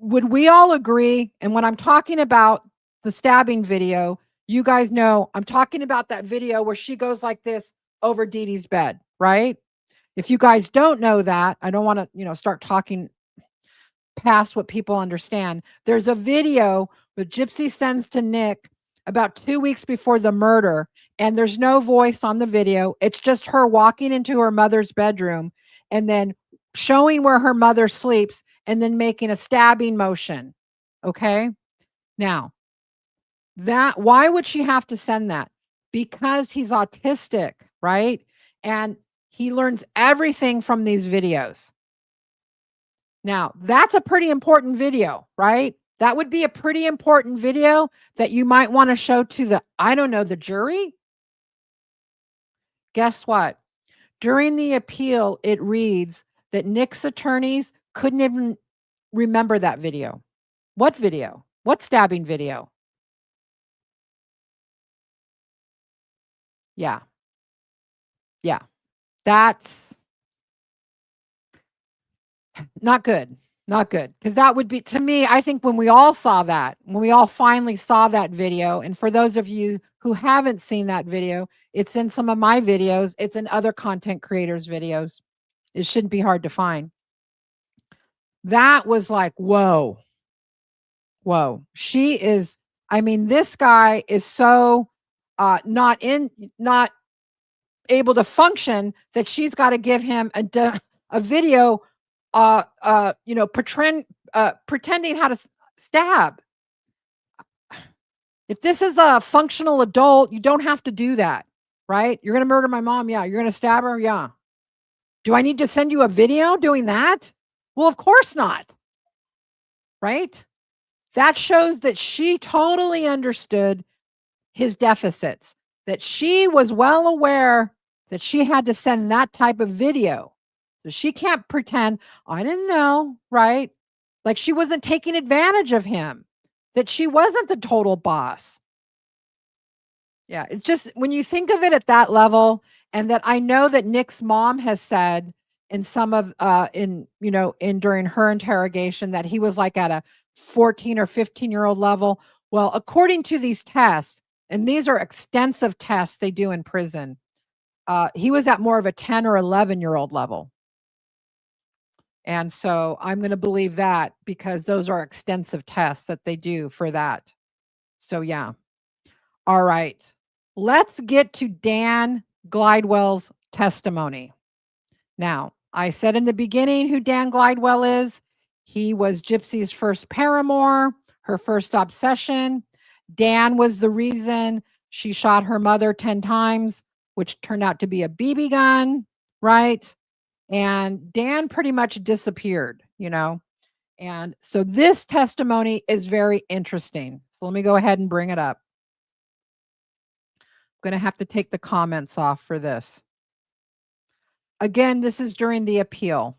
Would we all agree? And when I'm talking about the stabbing video, you guys know I'm talking about that video where she goes like this over Dee Dee's bed, right? If you guys don't know that, I don't want to, start talking past what people understand. There's a video that Gypsy sends to Nick about 2 weeks before the murder, and there's no voice on the video. It's just her walking into her mother's bedroom and then showing where her mother sleeps and then making a stabbing motion. Okay? Now, why would she have to send that? Because he's autistic, right? And he learns everything from these videos. Now, that's a pretty important video, right? That would be a pretty important video that you might want to show to the jury. Guess what? During the appeal, it reads that Nick's attorneys couldn't even remember that video. What video? What stabbing video? Yeah. Yeah. That's not good. Not good. Because that would be, to me, I think when we all finally saw that video, and for those of you who haven't seen that video, it's in some of my videos, it's in other content creators' videos. It shouldn't be hard to find. That was like, whoa. Whoa. This guy is so not able to function that she's got to give him a video pretending how to stab. If this is a functional adult, you don't have to do that, right? You're going to murder my mom. Yeah. You're going to stab her. Yeah. Do I need to send you a video doing that? Well, of course not. Right? That shows that she totally understood his deficits, that she was well aware that she had to send that type of video. So she can't pretend, I didn't know, right? Like she wasn't taking advantage of him, that she wasn't the total boss. Yeah, it's just when you think of it at that level, and that I know that Nick's mom has said in some of during her interrogation that he was like at a 14 or 15-year-old level. Well, according to these tests, and these are extensive tests they do in prison, he was at more of a 10 or 11-year-old level. And so I'm going to believe that because those are extensive tests that they do for that. So yeah. All right. Let's get to Dan Glidewell's testimony. Now, I said in the beginning who Dan Glidewell is. He was Gypsy's first paramour, her first obsession. Dan was the reason she shot her mother 10 times, which turned out to be a BB gun, right? And Dan pretty much disappeared, And so this testimony is very interesting. So let me go ahead and bring it up. I'm going to have to take the comments off for this. Again, this is during the appeal.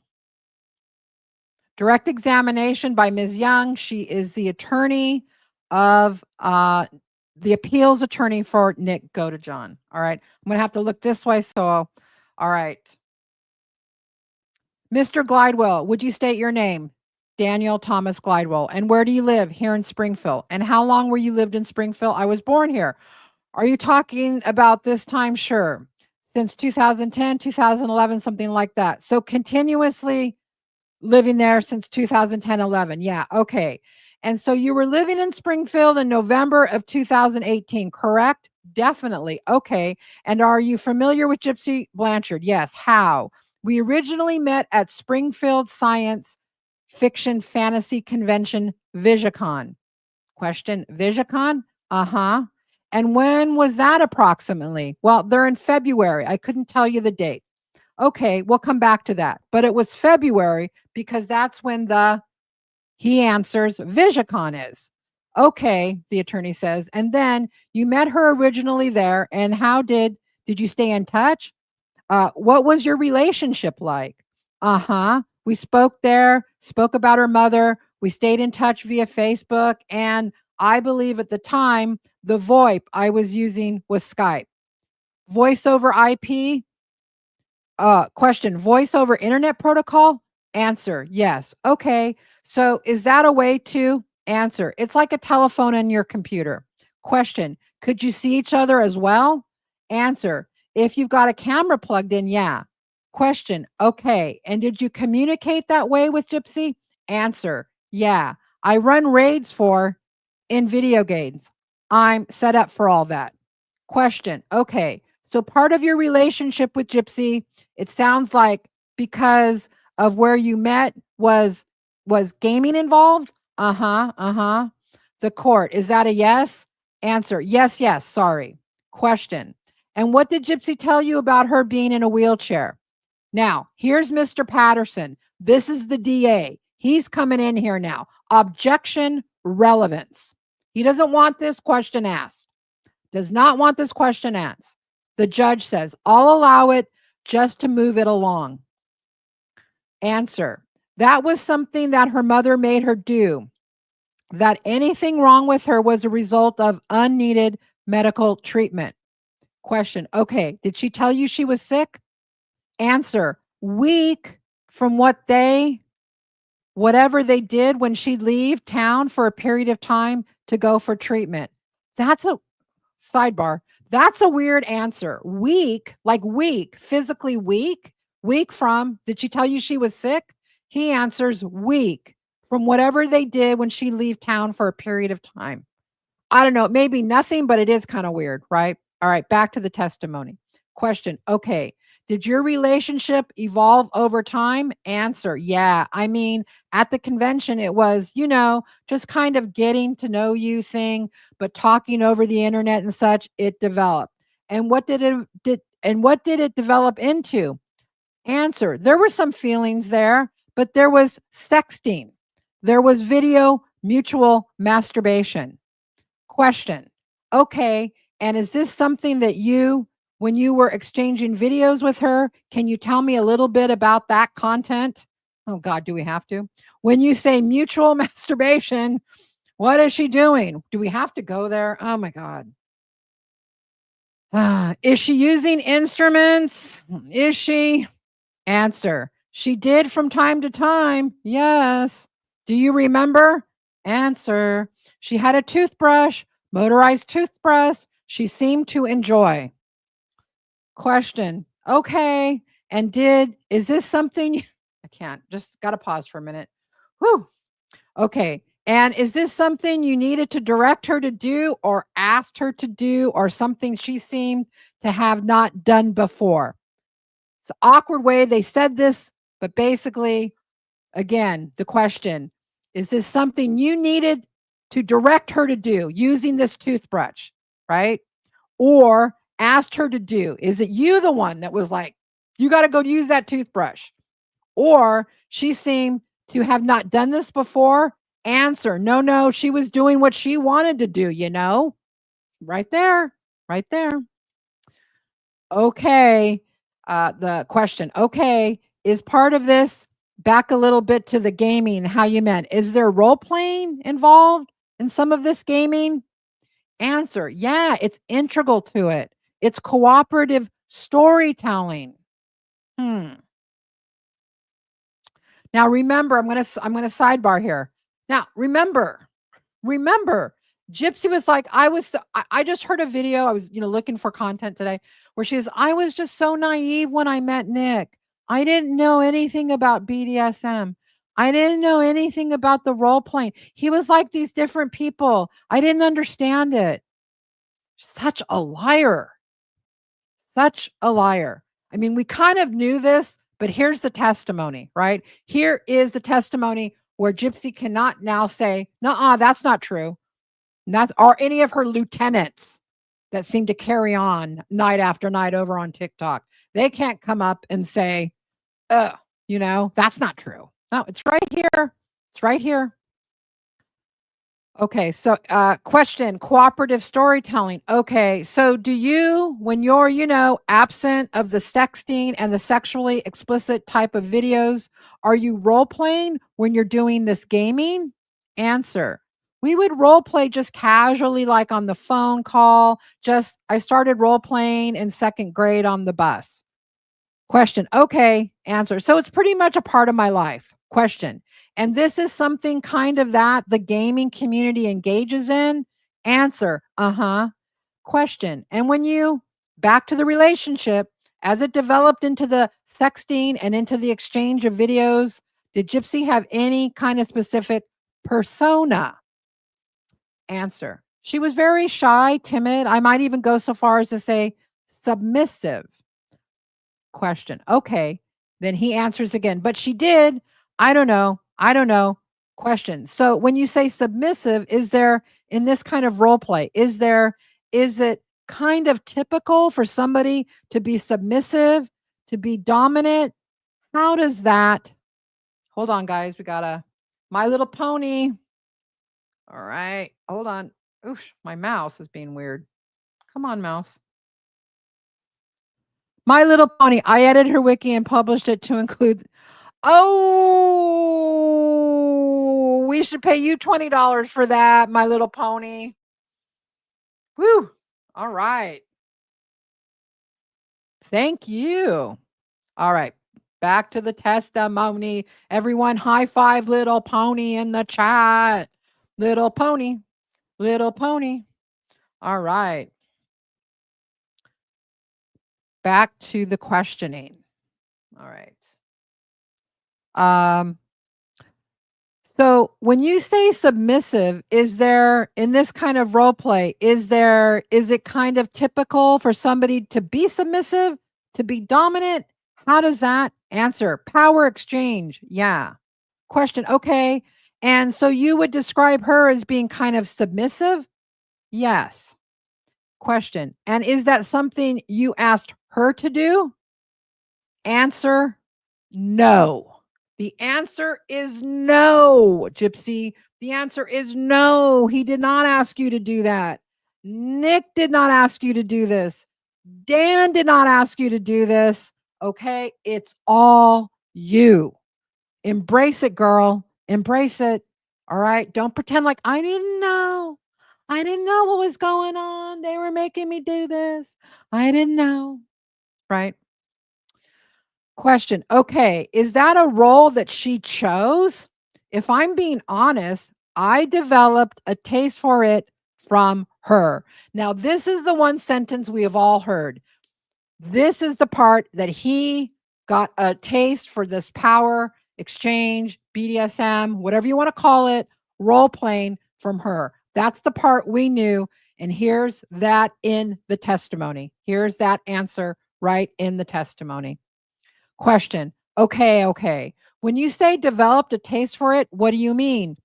Direct examination by Ms. Young. She is the attorney of the appeals attorney for Nick Godejohn. All right. I'm going to have to look this way. So, all right. Mr. Glidewell, would you state your name? Daniel Thomas Glidewell. And where do you live? Here in Springfield. And how long were you lived in Springfield? I was born here. Are you talking about this time? Sure. Since 2010, 2011, something like that. So continuously living there since 2010, 11. Yeah. Okay. And so you were living in Springfield in November of 2018, correct? Definitely. Okay. And are you familiar with Gypsy Blanchard? Yes. How? We originally met at Springfield Science Fiction Fantasy Convention, VisiCon. Question, VisiCon? Uh-huh. And when was that approximately? Well, they're in February. I couldn't tell you the date. Okay, we'll come back to that. But it was February because that's when he answers, VisiCon is. Okay, the attorney says. And then you met her originally there. And how did you stay in touch? What was your relationship like? Uh-huh. We spoke there, spoke about her mother. We stayed in touch via Facebook. And I believe at the time, the VoIP I was using was Skype. Voice over IP? Question, voice over internet protocol? Answer, yes. Okay. So is that a way to answer? It's like a telephone on your computer. Question, could you see each other as well? Answer, if you've got a camera plugged in, yeah. Question, okay. And did you communicate that way with Gypsy? Answer, yeah. I run raids in video games. I'm set up for all that. Question, okay. So part of your relationship with Gypsy, it sounds like because of where you met was gaming involved? Uh-huh. The court, is that a yes? Answer, yes, sorry. Question, and what did Gypsy tell you about her being in a wheelchair? Now, here's Mr. Patterson. This is the DA. He's coming in here now. Objection, relevance. He doesn't want this question asked. Does not want this question asked. The judge says, I'll allow it just to move it along. Answer, that was something that her mother made her do. That anything wrong with her was a result of unneeded medical treatment. Question, okay, did she tell you she was sick? Answer, weak from whatever they did when she'd leave town for a period of time to go for treatment. That's a sidebar. That's a weird answer. Weak, like weak, physically weak. Weak from, did she tell you she was sick? He answers weak from whatever they did when she leave town for a period of time. I don't know, maybe nothing, but it is kind of weird, right? All right, back to the testimony. Question, okay, did your relationship evolve over time? Answer, yeah. I mean, at the convention, it was, just kind of getting to know you thing, but talking over the internet and such, it developed. And what did it develop into? Answer, there were some feelings there, but there was sexting. There was video mutual masturbation. Question, okay, and is this something that when you were exchanging videos with her, can you tell me a little bit about that content? Oh God, do we have to? When you say mutual masturbation, what is she doing? Do we have to go there? Oh my God. Is she using instruments? Is she? Answer, she did from time to time. Yes. Do you remember? Answer, she had a toothbrush, motorized toothbrush. She seemed to enjoy. Question, okay. And is this something, I can't, just got to pause for a minute. Whew. Okay. And is this something you needed to direct her to do or asked her to do or something she seemed to have not done before? It's an awkward way they said this, but basically, again, the question, is this something you needed to direct her to do using this toothbrush, right? Or asked her to do? Is it you the one that was like, you got to go use that toothbrush? Or she seemed to have not done this before? Answer, no, she was doing what she wanted to do, right there. Okay. The question, okay, is part of this, back a little bit to the gaming, how you meant, is there role playing involved in some of this gaming? Answer, yeah, it's integral to it. It's cooperative storytelling. Now remember, I'm gonna sidebar here. Now remember, Gypsy was like, I just heard a video. I was, looking for content today where she says, I was just so naive when I met Nick. I didn't know anything about BDSM. I didn't know anything about the role playing. He was like these different people. I didn't understand it. Such a liar. Such a liar. I mean, we kind of knew this, but here's the testimony, right? Here is the testimony where Gypsy cannot now say, "Nuh-uh, that's not true." And that's or any of her lieutenants that seem to carry on night after night over on TikTok. They can't come up and say, that's not true. No, it's right here. It's right here. Okay, so question, cooperative storytelling. Okay, so do you, when you're, absent of the sexting and the sexually explicit type of videos, are you role playing when you're doing this gaming? Answer. We would role play just casually, like on the phone call. I started role playing in 2nd grade on the bus. Question. Okay. Answer. So it's pretty much a part of my life. Question. And this is something kind of that the gaming community engages in? Answer. Question. And when you, back to the relationship, as it developed into the sexting and into the exchange of videos, did Gypsy have any kind of specific persona? Answer. She was very shy, timid. I might even go so far as to say submissive. Question. Okay. Then he answers again, but she did. I don't know. Question. So when you say submissive, is there in this kind of role play, is it kind of typical for somebody to be submissive, to be dominant? How does that? Hold on, guys. We got a My Little Pony. All right. Hold on. Oof, my mouse is being weird. Come on, mouse. My Little Pony. I edited her wiki and published it to include. Oh, we should pay you $20 for that, My Little Pony. Whew. All right. Thank you. All right. Back to the testimony. Everyone, high five Little Pony in the chat. Little Pony. Little Pony. All right. Back to the questioning. All right. So when you say submissive, is there in this kind of role play, is it kind of typical for somebody to be submissive, to be dominant? How does that answer? Power exchange. Yeah. Question. Okay. And so you would describe her as being kind of submissive? Yes. Question. And is that something you asked her to do? Answer. No. The answer is no, Gypsy. The answer is no. He did not ask you to do that. Nick did not ask you to do this. Dan did not ask you to do this. Okay. It's all you. Embrace it, girl. Embrace it. All right. Don't pretend like I didn't know. I didn't know what was going on. They were making me do this. I didn't know. Right. Question. Okay. Is that a role that she chose? If I'm being honest, I developed a taste for it from her. Now, this is the one sentence we have all heard. This is the part that he got a taste for this power exchange, BDSM, whatever you want to call it, role playing from her. That's the part we knew. And here's that in the testimony. Here's that answer right in the testimony. Question. Okay. When you say developed a taste for it, what do you mean?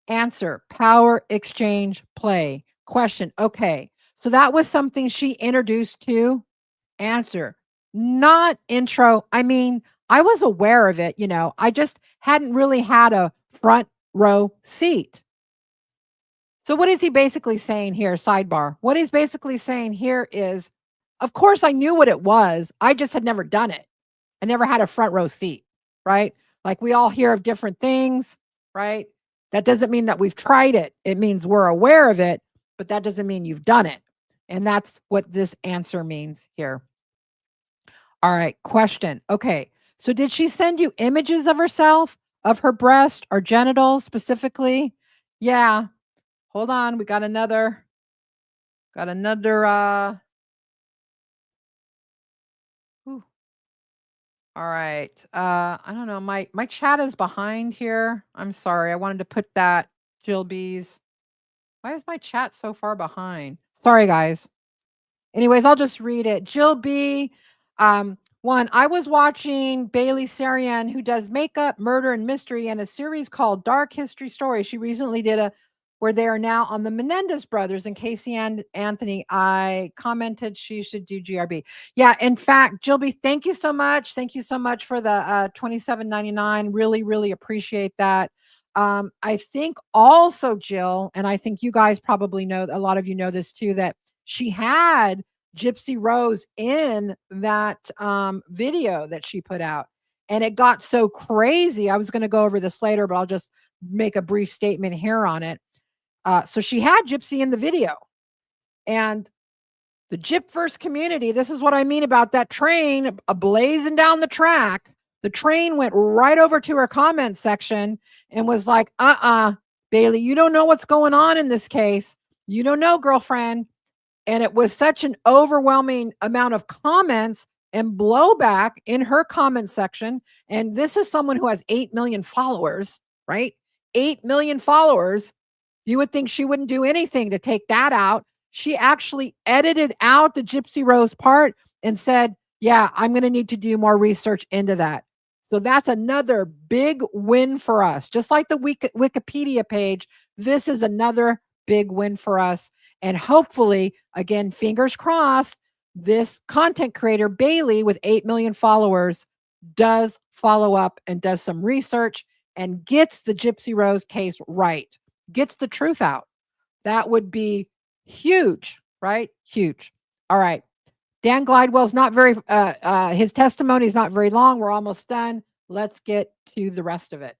Answer. Power exchange play. Question. Okay. So that was something she introduced to. Answer. Not intro. I mean, I was aware of it, I just hadn't really had a front row seat. So what is he basically saying here? Sidebar. What he's basically saying here is, of course I knew what it was. I just had never done it. I never had a front row seat, right? Like we all hear of different things, right? That doesn't mean that we've tried it. It means we're aware of it, but that doesn't mean you've done it. And that's what this answer means here. All right, question. Okay, so did she send you images of herself, of her breast or genitals specifically? Yeah. Hold on, we got another. Whew. All right. I don't know. My chat is behind here. I'm sorry. I wanted to put that Jill B's. Why is my chat so far behind? Sorry, guys. Anyways, I'll just read it. Jill B. One, I was watching Bailey Sarian, who does makeup, murder, and mystery, and a series called Dark History Stories. She recently did where they are now on the Menendez brothers and Casey and Anthony. I commented she should do GRB. Yeah, in fact, Jill B, thank you so much. Thank you so much for the $27.99. Really, really appreciate that. I think also, Jill, and I think you guys probably know, a lot of you know this too, that she had Gypsy Rose in that video that she put out. And it got so crazy. I was going to go over this later, but I'll just make a brief statement here on it. So she had Gypsy in the video. And the Gypverse community, this is what I mean about that train blazing down the track. The train went right over to her comment section and was like, Bailey, you don't know what's going on in this case. You don't know, girlfriend. And it was such an overwhelming amount of comments and blowback in her comment section. And this is someone who has 8 million followers, right? 8 million followers. You would think she wouldn't do anything to take that out. She actually edited out the Gypsy Rose part and said, yeah, I'm going to need to do more research into that. So that's another big win for us. Just like the Wikipedia page, this is another big win for us. And hopefully, again, fingers crossed, this content creator, Bailey, with 8 million followers, does follow up and does some research and gets the Gypsy Rose case right, gets the truth out. That would be huge, right? Huge. All right. Dan Glidewell's not very, his testimony is not very long. We're almost done. Let's get to the rest of it.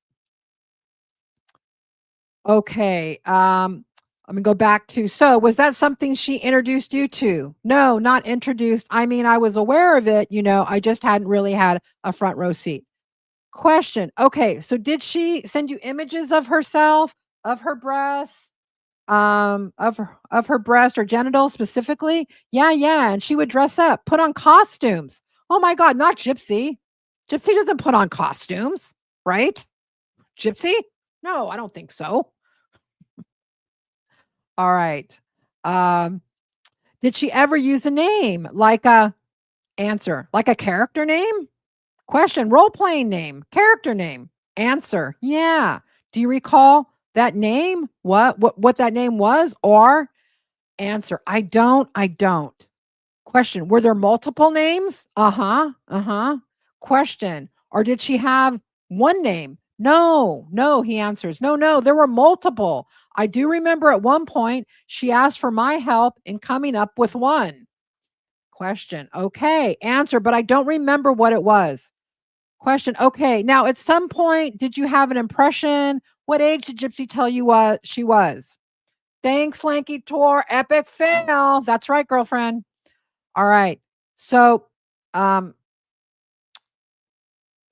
Okay. Let me go back to, so was that something she introduced you to? No, not introduced. I mean, I was aware of it, I just hadn't really had a front row seat. Question. Okay. So did she send you images of herself, of her breasts, of her breast or genitals specifically? Yeah. And she would dress up, put on costumes. Oh my God, not Gypsy. Gypsy doesn't put on costumes, right? Gypsy? No, I don't think so. All right. Did she ever use a name like a character name? Question, role-playing name, character name. Answer, yeah. Do you recall that name? What that name was? Or answer, I don't. Question, were there multiple names? Question, or did she have one name? No, he answers. No, there were multiple. I do remember at one point she asked for my help in coming up with one. Question, okay. Answer, but I don't remember what it was. Question, okay. Now, at some point, did you have an impression? What age did Gypsy tell you what she was? Thanks, Lanky Tor. Epic fail. That's right, girlfriend. All right. So,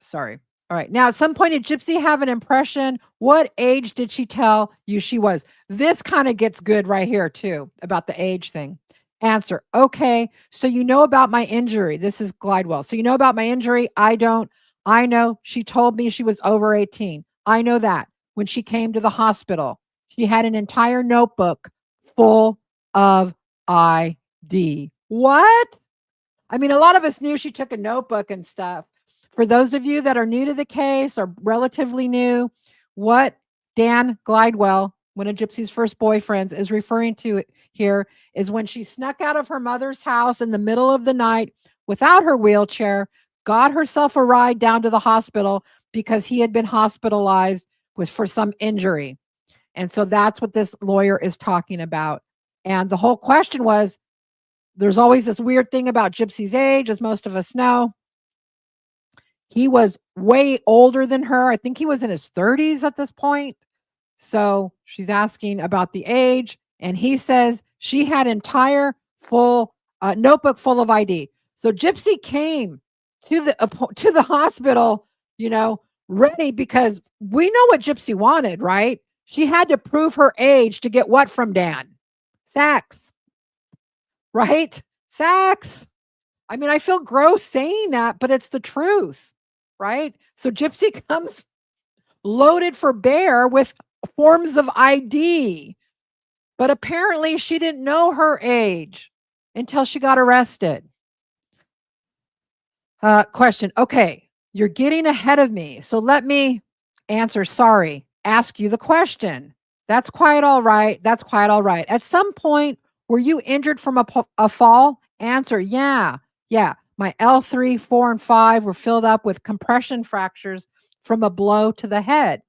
sorry. All right. Now, at some point, did Gypsy have an impression? What age did she tell you she was? This kind of gets good right here, too, about the age thing. Answer. Okay. So you know about my injury. This is Glidewell. So you know about my injury? I don't. I know. She told me she was over 18. I know that. When she came to the hospital, she had an entire notebook full of ID. What? I mean, a lot of us knew she took a notebook and stuff. For those of you that are new to the case or relatively new, what Dan Glidewell, one of Gypsy's first boyfriends, is referring to here is when she snuck out of her mother's house in the middle of the night without her wheelchair, got herself a ride down to the hospital because he had been hospitalized for some injury. And so that's what this lawyer is talking about. And the whole question was, there's always this weird thing about Gypsy's age, as most of us know. He was way older than her. I think he was in his 30s at this point. So she's asking about the age. And he says she had entire full notebook full of ID. So Gypsy came to the hospital, ready, because we know what Gypsy wanted, right? She had to prove her age to get what from Dan? Sex, right? Sex. I mean, I feel gross saying that, but it's the truth, right? So Gypsy comes loaded for bear with forms of ID, but apparently she didn't know her age until she got arrested. Question. Okay, you're getting ahead of me, so let me answer. Sorry, ask you the question. That's quite all right. That's quite all right. At some point, were you injured from a fall? Answer. Yeah. My L3, 4, and 5 were filled up with compression fractures from a blow to the head.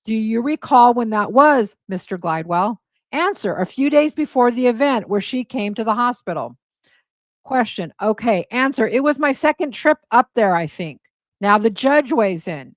Do you recall when that was, Mr. Glidewell? Answer. A few days before the event where she came to the hospital. Question. Okay. Answer. It was my second trip up there, I think. Now the judge weighs in.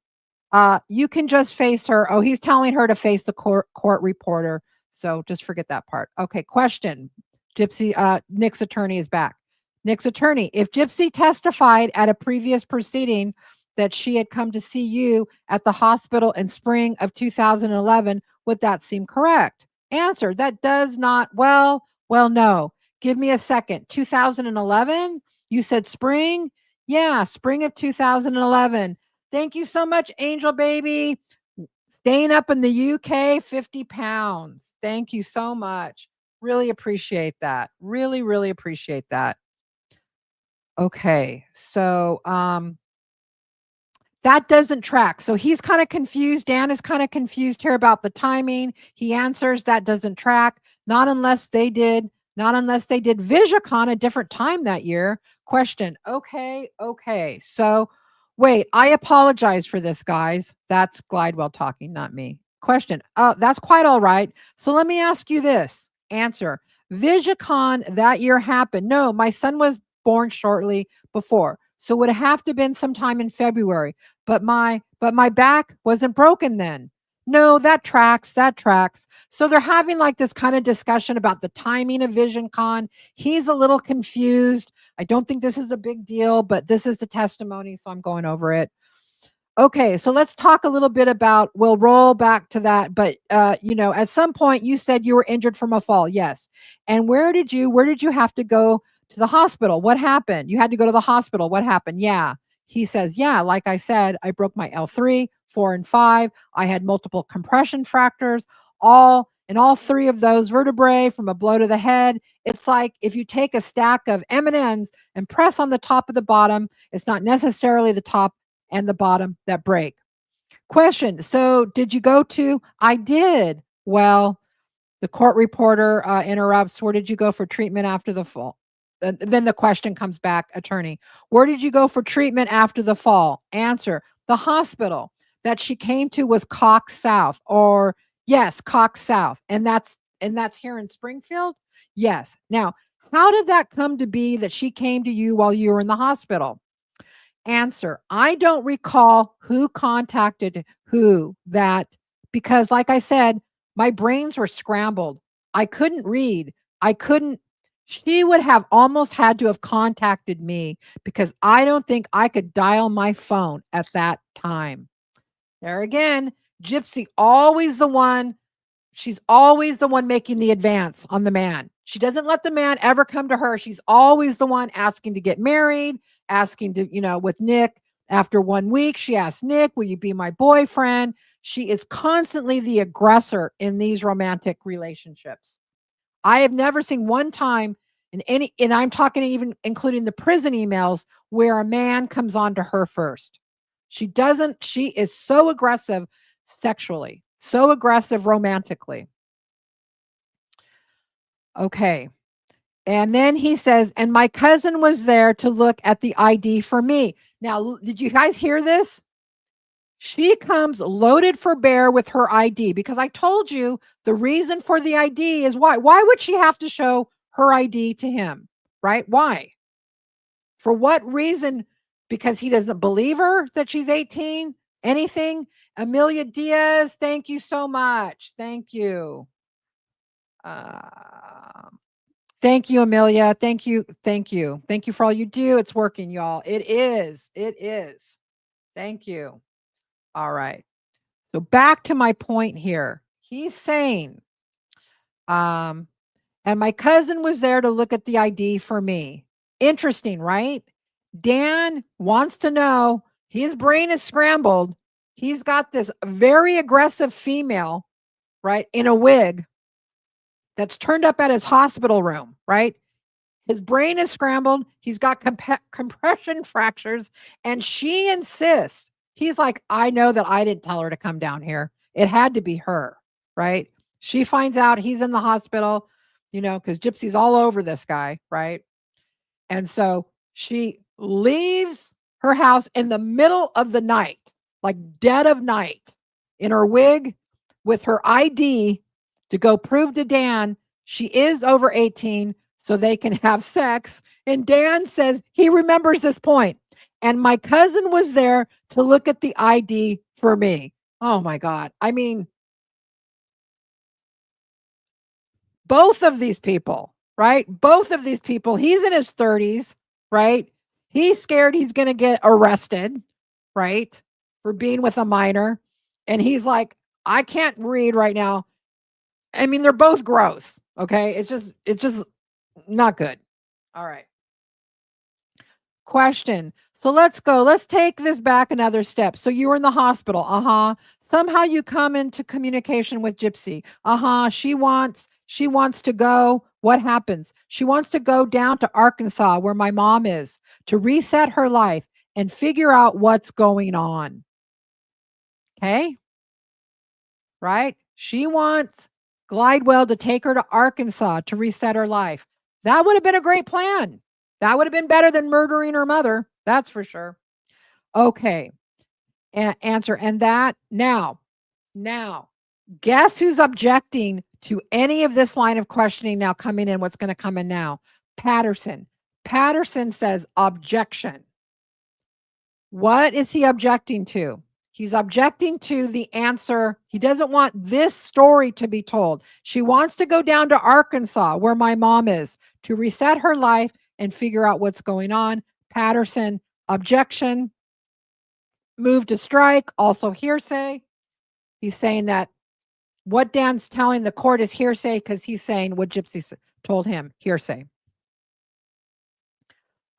You can just face her. Oh, he's telling her to face the court reporter. So just forget that part. Okay. Question. Gypsy, Nick's attorney is back. Nick's attorney. If Gypsy testified at a previous proceeding that she had come to see you at the hospital in spring of 2011, would that seem correct? Answer. That does not. Well, no. Give me a second. 2011? You said spring? Yeah, spring of 2011. Thank you so much, Angel Baby. Staying up in the UK, 50 pounds. Thank you so much. Really appreciate that. Really, really appreciate that. Okay, so that doesn't track. So he's kind of confused. Dan is kind of confused here about the timing. He answers that doesn't track. Not unless they did VisiCon a different time that year. Question. Okay. So wait, I apologize for this, guys. That's Glidewell talking, not me. Question. Oh, that's quite all right. So let me ask you this. Answer. VisiCon that year happened. No, my son was born shortly before. So it would have to have been sometime in February. But my back wasn't broken then. No, that tracks. So they're having like this kind of discussion about the timing of VisionCon. He's a little confused. I don't think this is a big deal, but this is the testimony, so I'm going over it. Okay, so let's talk a little bit about, we'll roll back to that, but at some point you said you were injured from a fall. Yes. And where did you have to go to the hospital? What happened? You had to go to the hospital. What happened? Yeah. He says, yeah, like I said, I broke my L3, 4, and 5. I had multiple compression fractures, all 3 of those vertebrae from a blow to the head. It's like if you take a stack of M&Ms and press on the top of the bottom, it's not necessarily the top and the bottom that break. Question. So did you go to? I did. Well, the court reporter interrupts. Where did you go for treatment after the fall? Then the question comes back, attorney. Where did you go for treatment after the fall? Answer. The hospital that she came to was Cox South, or yes, Cox South. And that's here in Springfield? Yes. Now, how did that come to be that she came to you while you were in the hospital? Answer. I don't recall who contacted who because like I said, my brains were scrambled. I couldn't read. She would have almost had to have contacted me because I don't think I could dial my phone at that time. There again, Gypsy, she's always the one making the advance on the man. She doesn't let the man ever come to her. She's always the one asking to get married, asking to, with Nick. After 1 week, she asks Nick, will you be my boyfriend? She is constantly the aggressor in these romantic relationships. I have never seen one time and I'm talking even including the prison emails, where a man comes on to her first. She is so aggressive sexually, so aggressive romantically. Okay. And then he says, and my cousin was there to look at the ID for me. Now, did you guys hear this? She comes loaded for bear with her ID, because I told you the reason for the ID is why. Why would she have to show her ID to him, right? Why? For what reason? Because he doesn't believe her that she's 18? Anything? Amelia Diaz, thank you so much. Thank you. Thank you, Amelia. Thank you. Thank you. Thank you for all you do. It's working, y'all. It is. It is. Thank you. All right. So back to my point here. He's saying, and my cousin was there to look at the ID for me. Interesting, right? Dan wants to know, his brain is scrambled. He's got this very aggressive female, right, in a wig that's turned up at his hospital room, right? His brain is scrambled. He's got compression fractures, and she insists. He's like, I know that I didn't tell her to come down here. It had to be her, right? She finds out he's in the hospital, because Gypsy's all over this guy, right? And so she leaves her house in the middle of the night, like dead of night, in her wig with her ID to go prove to Dan she is over 18 so they can have sex. And Dan says he remembers this point. And my cousin was there to look at the ID for me. Oh my God. I mean, both of these people, right? Both of these people, he's in his 30s, right? He's scared he's going to get arrested, right? For being with a minor. And he's like, I can't read right now. I mean, they're both gross. Okay. It's just not good. All right. Question. So let's go. Let's take this back another step. So you were in the hospital. Somehow you come into communication with Gypsy. She wants to go. What happens? She wants to go down to Arkansas where my mom is to reset her life and figure out what's going on. Okay. Right? She wants Glidewell to take her to Arkansas to reset her life. That would have been a great plan. That would have been better than murdering her mother. That's for sure. Okay. Answer. And that now, guess who's objecting to any of this line of questioning now coming in? What's going to come in now? Patterson. Patterson says objection. What is he objecting to? He's objecting to the answer. He doesn't want this story to be told. She wants to go down to Arkansas, where my mom is, to reset her life and figure out what's going on. Patterson, objection. Move to strike, also hearsay. He's saying that what Dan's telling the court is hearsay because he's saying what Gypsy told him, hearsay.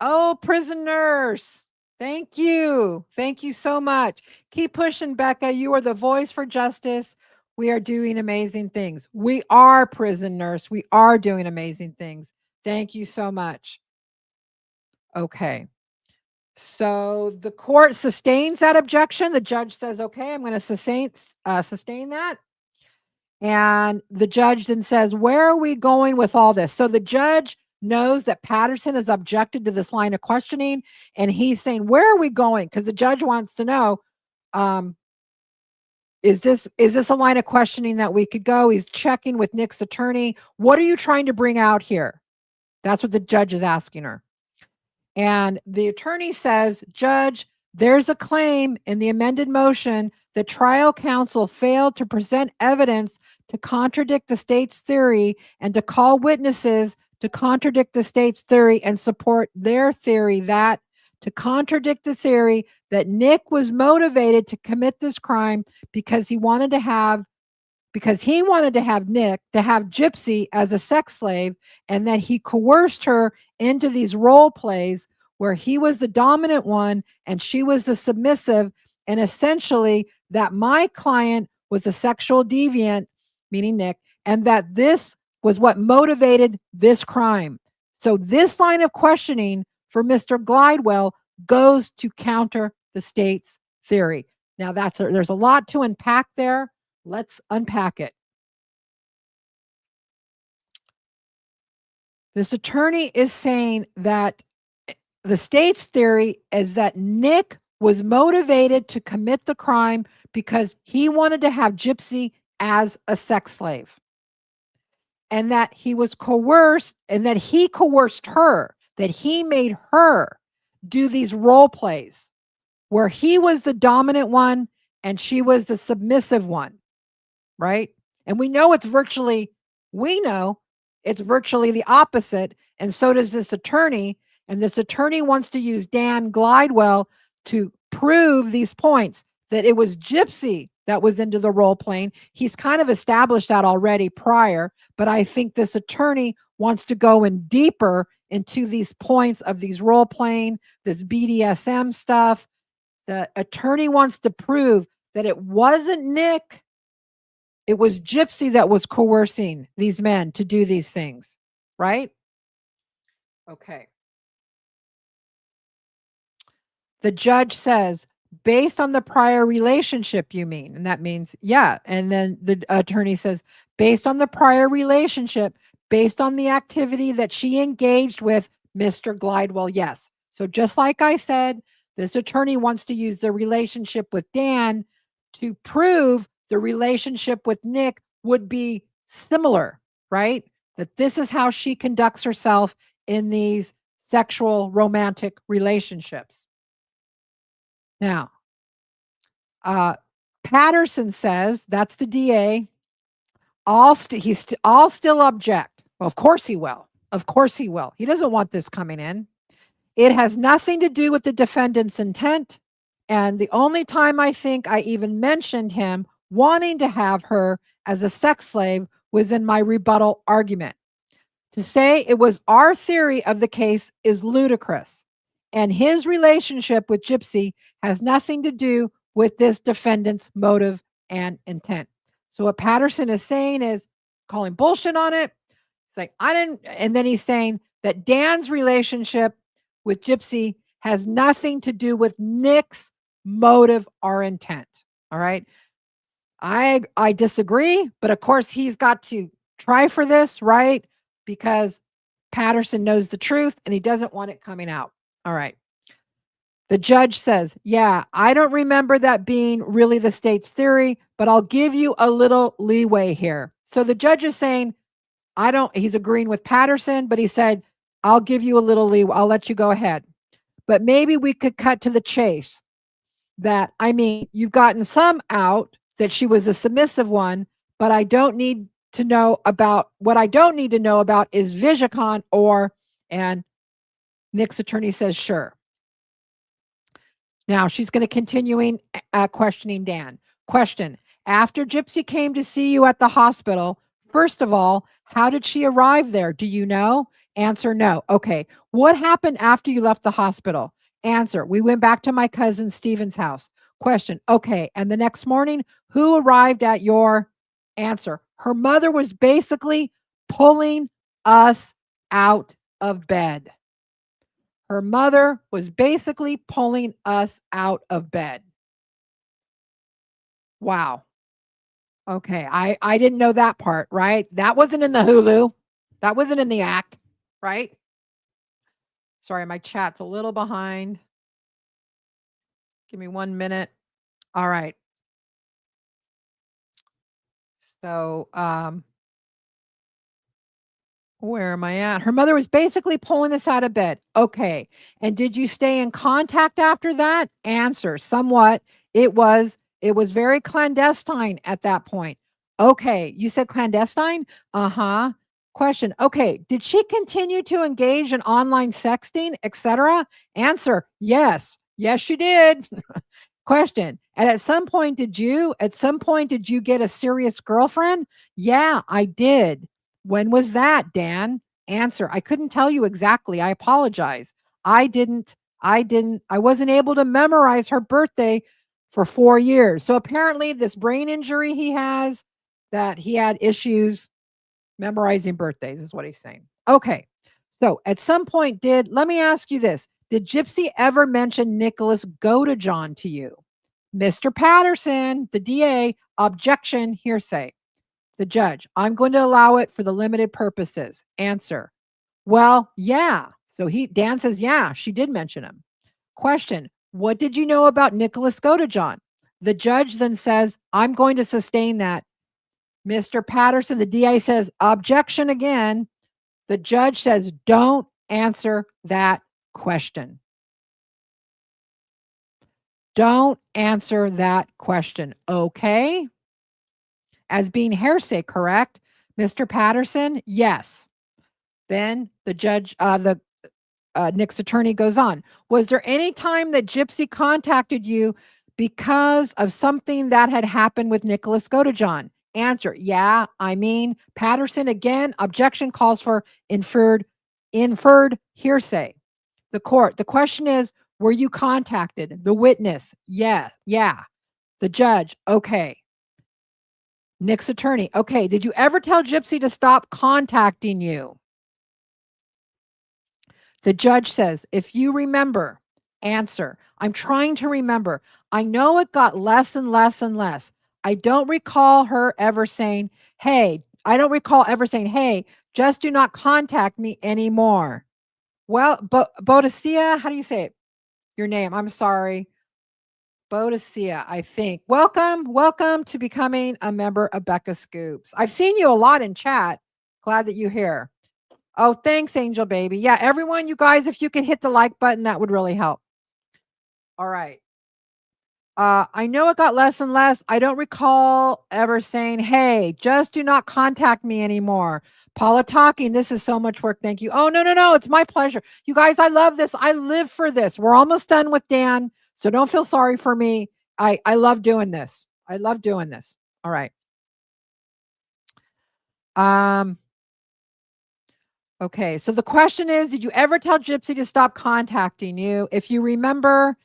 Oh, prison nurse. Thank you. Thank you so much. Keep pushing, Becca. You are the voice for justice. We are doing amazing things. We are prison nurse. We are doing amazing things. Thank you so much. Okay. So the court sustains that objection. The judge says, okay, I'm going to sustain that. And the judge then says, where are we going with all this? So the judge knows that Patterson has objected to this line of questioning, and he's saying, where are we going? Because the judge wants to know, is this a line of questioning that we could go? He's checking with Nick's attorney. What are you trying to bring out here? That's what the judge is asking her. And the attorney says, Judge, there's a claim in the amended motion that trial counsel failed to present evidence to contradict the state's theory and to call witnesses to contradict the state's theory and support their theory that to contradict the theory that Nick was motivated to commit this crime because he wanted to have Nick to have Gypsy as a sex slave, and that he coerced her into these role plays where he was the dominant one and she was the submissive, and essentially that my client was a sexual deviant, meaning Nick, and that this was what motivated this crime. So this line of questioning for Mr. Glidewell goes to counter the state's theory. Now there's a lot to unpack there. Let's unpack it. This attorney is saying that the state's theory is that Nick was motivated to commit the crime because he wanted to have Gypsy as a sex slave. And that he was coerced, and that he coerced her, that he made her do these role plays where he was the dominant one and she was the submissive one. Right? And we know it's virtually We know it's virtually the opposite, and so does this attorney. And this attorney wants to use Dan Glidewell to prove these points, that it was Gypsy that was into the role playing. He's kind of established that already prior, but I think this attorney wants to go in deeper into these points of these role playing, this BDSM stuff. The attorney wants to prove that it wasn't Nick, it was Gypsy that was coercing these men to do these things, right? Okay. The judge says, based on the prior relationship, you mean? And that means, yeah. And then the attorney says, based on the prior relationship, based on the activity that she engaged with Mr. Glidewell, yes. So just like I said, this attorney wants to use the relationship with Dan to prove the relationship with Nick would be similar, right? That this is how she conducts herself in these sexual romantic relationships. Now, Patterson says, that's the DA, all still object. Well, of course he will. Of course he will. He doesn't want this coming in. It has nothing to do with the defendant's intent. And the only time I think I even mentioned him wanting to have her as a sex slave was in my rebuttal argument. To say it was our theory of the case is ludicrous. And his relationship with Gypsy has nothing to do with this defendant's motive and intent. So what Patterson is saying is calling bullshit on it. It's like, I didn't, and then he's saying that Dan's relationship with Gypsy has nothing to do with Nick's motive or intent. All right. I disagree, but of course he's got to try for this, right? Because Patterson knows the truth and he doesn't want it coming out. All right. The judge says, yeah, I don't remember that being really the state's theory, but I'll give you a little leeway here. So the judge is saying, he's agreeing with Patterson, but he said, I'll give you a little leeway. I'll let you go ahead. But maybe we could cut to the chase that, I mean, you've gotten some out that she was a submissive one, but I don't need to know about, what I don't need to know about is Vigicon and Nick's attorney says, sure. Now she's going to continuing questioning Dan. Question, after Gypsy came to see you at the hospital, first of all, how did she arrive there? Do you know? Answer, no. Okay. What happened after you left the hospital? Answer, we went back to my cousin Steven's house. Question, okay. And the next morning, who arrived at your answer? Her mother was basically pulling us out of bed. Her mother was basically pulling us out of bed. Wow. Okay. I didn't know that part, right? That wasn't in the Hulu. That wasn't in the act, right? Sorry, my chat's a little behind. Give me 1 minute. All right. So, where am I at? Her mother was basically pulling us out of bed. Okay. And did you stay in contact after that? Answer, somewhat. It was very clandestine at that point. Okay. You said clandestine? Uh-huh. Question. Okay. Did she continue to engage in online sexting, etc.? Answer, yes. Yes, she did. Question. And at some point did you get a serious girlfriend? Yeah, I did. When was that, Dan? Answer, I couldn't tell you exactly. I apologize. I wasn't able to memorize her birthday for 4 years. So apparently this brain injury he has, that he had issues memorizing birthdays is what he's saying. Okay. So at some point let me ask you this. Did Gypsy ever mention Nicholas Godejohn to you? Mr. Patterson, the DA, objection, hearsay. The judge, I'm going to allow it for the limited purposes. Answer, well, yeah. So Dan says, yeah, she did mention him. Question, what did you know about Nicholas Godejohn? The judge then says, I'm going to sustain that. Mr. Patterson, the DA says, objection again. The judge says, don't answer that question. Don't answer that question. Okay. As being hearsay, correct? Mr. Patterson, yes. Then the judge, Nick's attorney goes on. Was there any time that Gypsy contacted you because of something that had happened with Nicholas Godejohn? Answer, yeah, I mean, Patterson again, objection calls for inferred hearsay. The court, the question is, were you contacted? The witness, yeah. The judge, okay. Nick's attorney, okay, did you ever tell Gypsy to stop contacting you? The judge says, if you remember, answer, I'm trying to remember. I know it got less and less and less. I don't recall ever saying, hey, just do not contact me anymore. Well, Boadicea, how do you say it? Your name, I'm sorry. Boadicea, I think. Welcome to becoming a member of Becca Scoops. I've seen you a lot in chat. Glad that you're here. Oh, thanks, Angel Baby. Yeah, everyone, you guys, if you could hit the like button, that would really help. All right. I know it got less and less. I don't recall ever saying, hey, just do not contact me anymore. Paula talking, this is so much work. Thank you. Oh, no. It's my pleasure. You guys, I love this. I live for this. We're almost done with Dan, so don't feel sorry for me. I love doing this. I love doing this. All right. Okay, so the question is, did you ever tell Gypsy to stop contacting you? If you remember,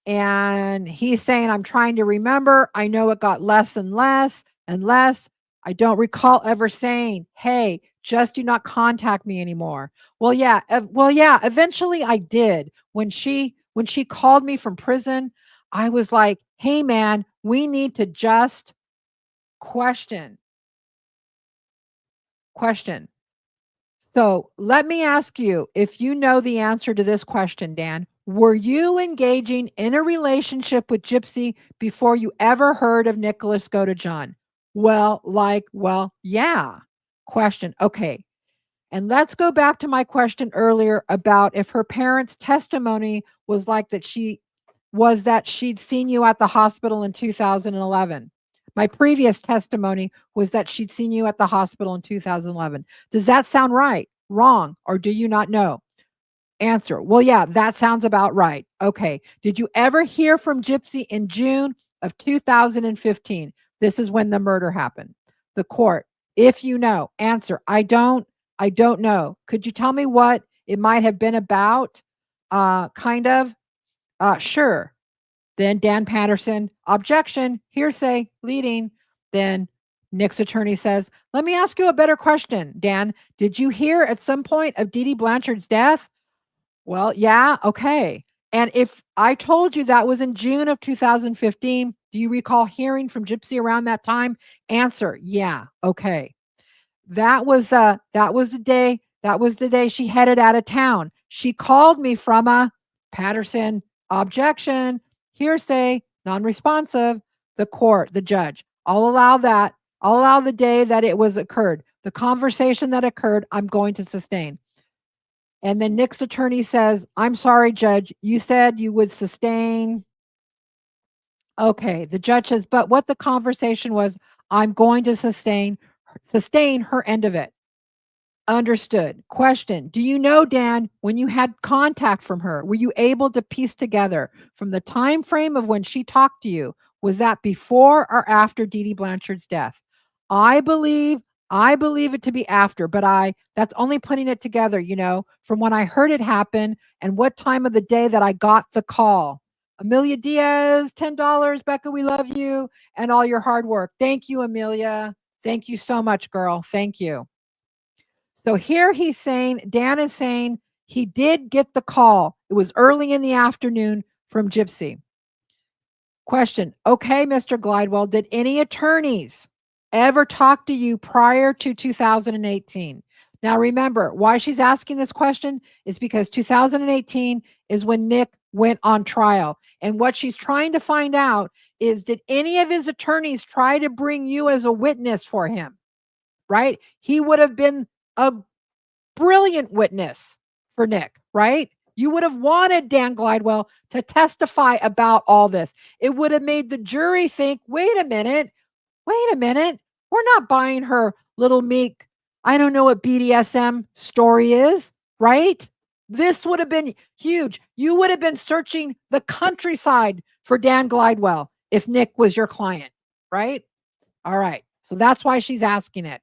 and he's saying, I'm trying to remember. I know it got less and less and less. I don't recall ever saying, hey, just do not contact me anymore. Well, yeah, eventually I did. When she called me from prison, I was like, hey, man, we need to just question. So let me ask you, if you know the answer to this question, Dan, were you engaging in a relationship with Gypsy before you ever heard of Nicholas Godejohn? Well, yeah. Question. Okay. And let's go back to my question earlier about if her parents' testimony was like that she'd seen you at the hospital in 2011. My previous testimony was that she'd seen you at the hospital in 2011. Does that sound right, wrong, or do you not know? Answer, well, yeah, that sounds about right. Okay. Did you ever hear from Gypsy in June of 2015? This is when the murder happened. The court, if you know. Answer, I don't know. Could you tell me what it might have been about? Kind of. Sure. Then Dan Patterson, objection, hearsay, leading. Then Nick's attorney says, let me ask you a better question, Dan. Did you hear at some point of Dee Dee Blanchard's death? Well, yeah, okay. And if I told you that was in June of 2015, do you recall hearing from Gypsy around that time? Answer, yeah, okay. That was the day she headed out of town. She called me from a Patterson, objection, hearsay, non-responsive. The court, the judge, I'll allow that. I'll allow the day that it was occurred. The conversation that occurred, I'm going to sustain. And then Nick's attorney says, I'm sorry, judge, you said you would sustain. Okay, the judge says, but what the conversation was, I'm going to sustain her end of it. Understood. Question, do you know, Dan, when you had contact from her, were you able to piece together from the time frame of when she talked to you, was that before or after Dee Dee Blanchard's death? I believe it to be after, but that's only putting it together, from when I heard it happen and what time of the day that I got the call. Amelia Diaz, $10. Becca, we love you and all your hard work. Thank you, Amelia. Thank you so much, girl. Thank you. So here Dan is saying he did get the call. It was early in the afternoon from Gypsy. Question, okay, Mr. Glidewell, did any attorneys ever talk to you prior to 2018? Now remember, why she's asking this question is because 2018 is when Nick went on trial. And what she's trying to find out is, did any of his attorneys try to bring you as a witness for him? Right? He would have been a brilliant witness for Nick, right? You would have wanted Dan Glidewell to testify about all this. It would have made the jury think, wait a minute. We're not buying her little meek, I don't know what BDSM story is, right? This would have been huge. You would have been searching the countryside for Dan Glidewell if Nick was your client, right? All right. So that's why she's asking it.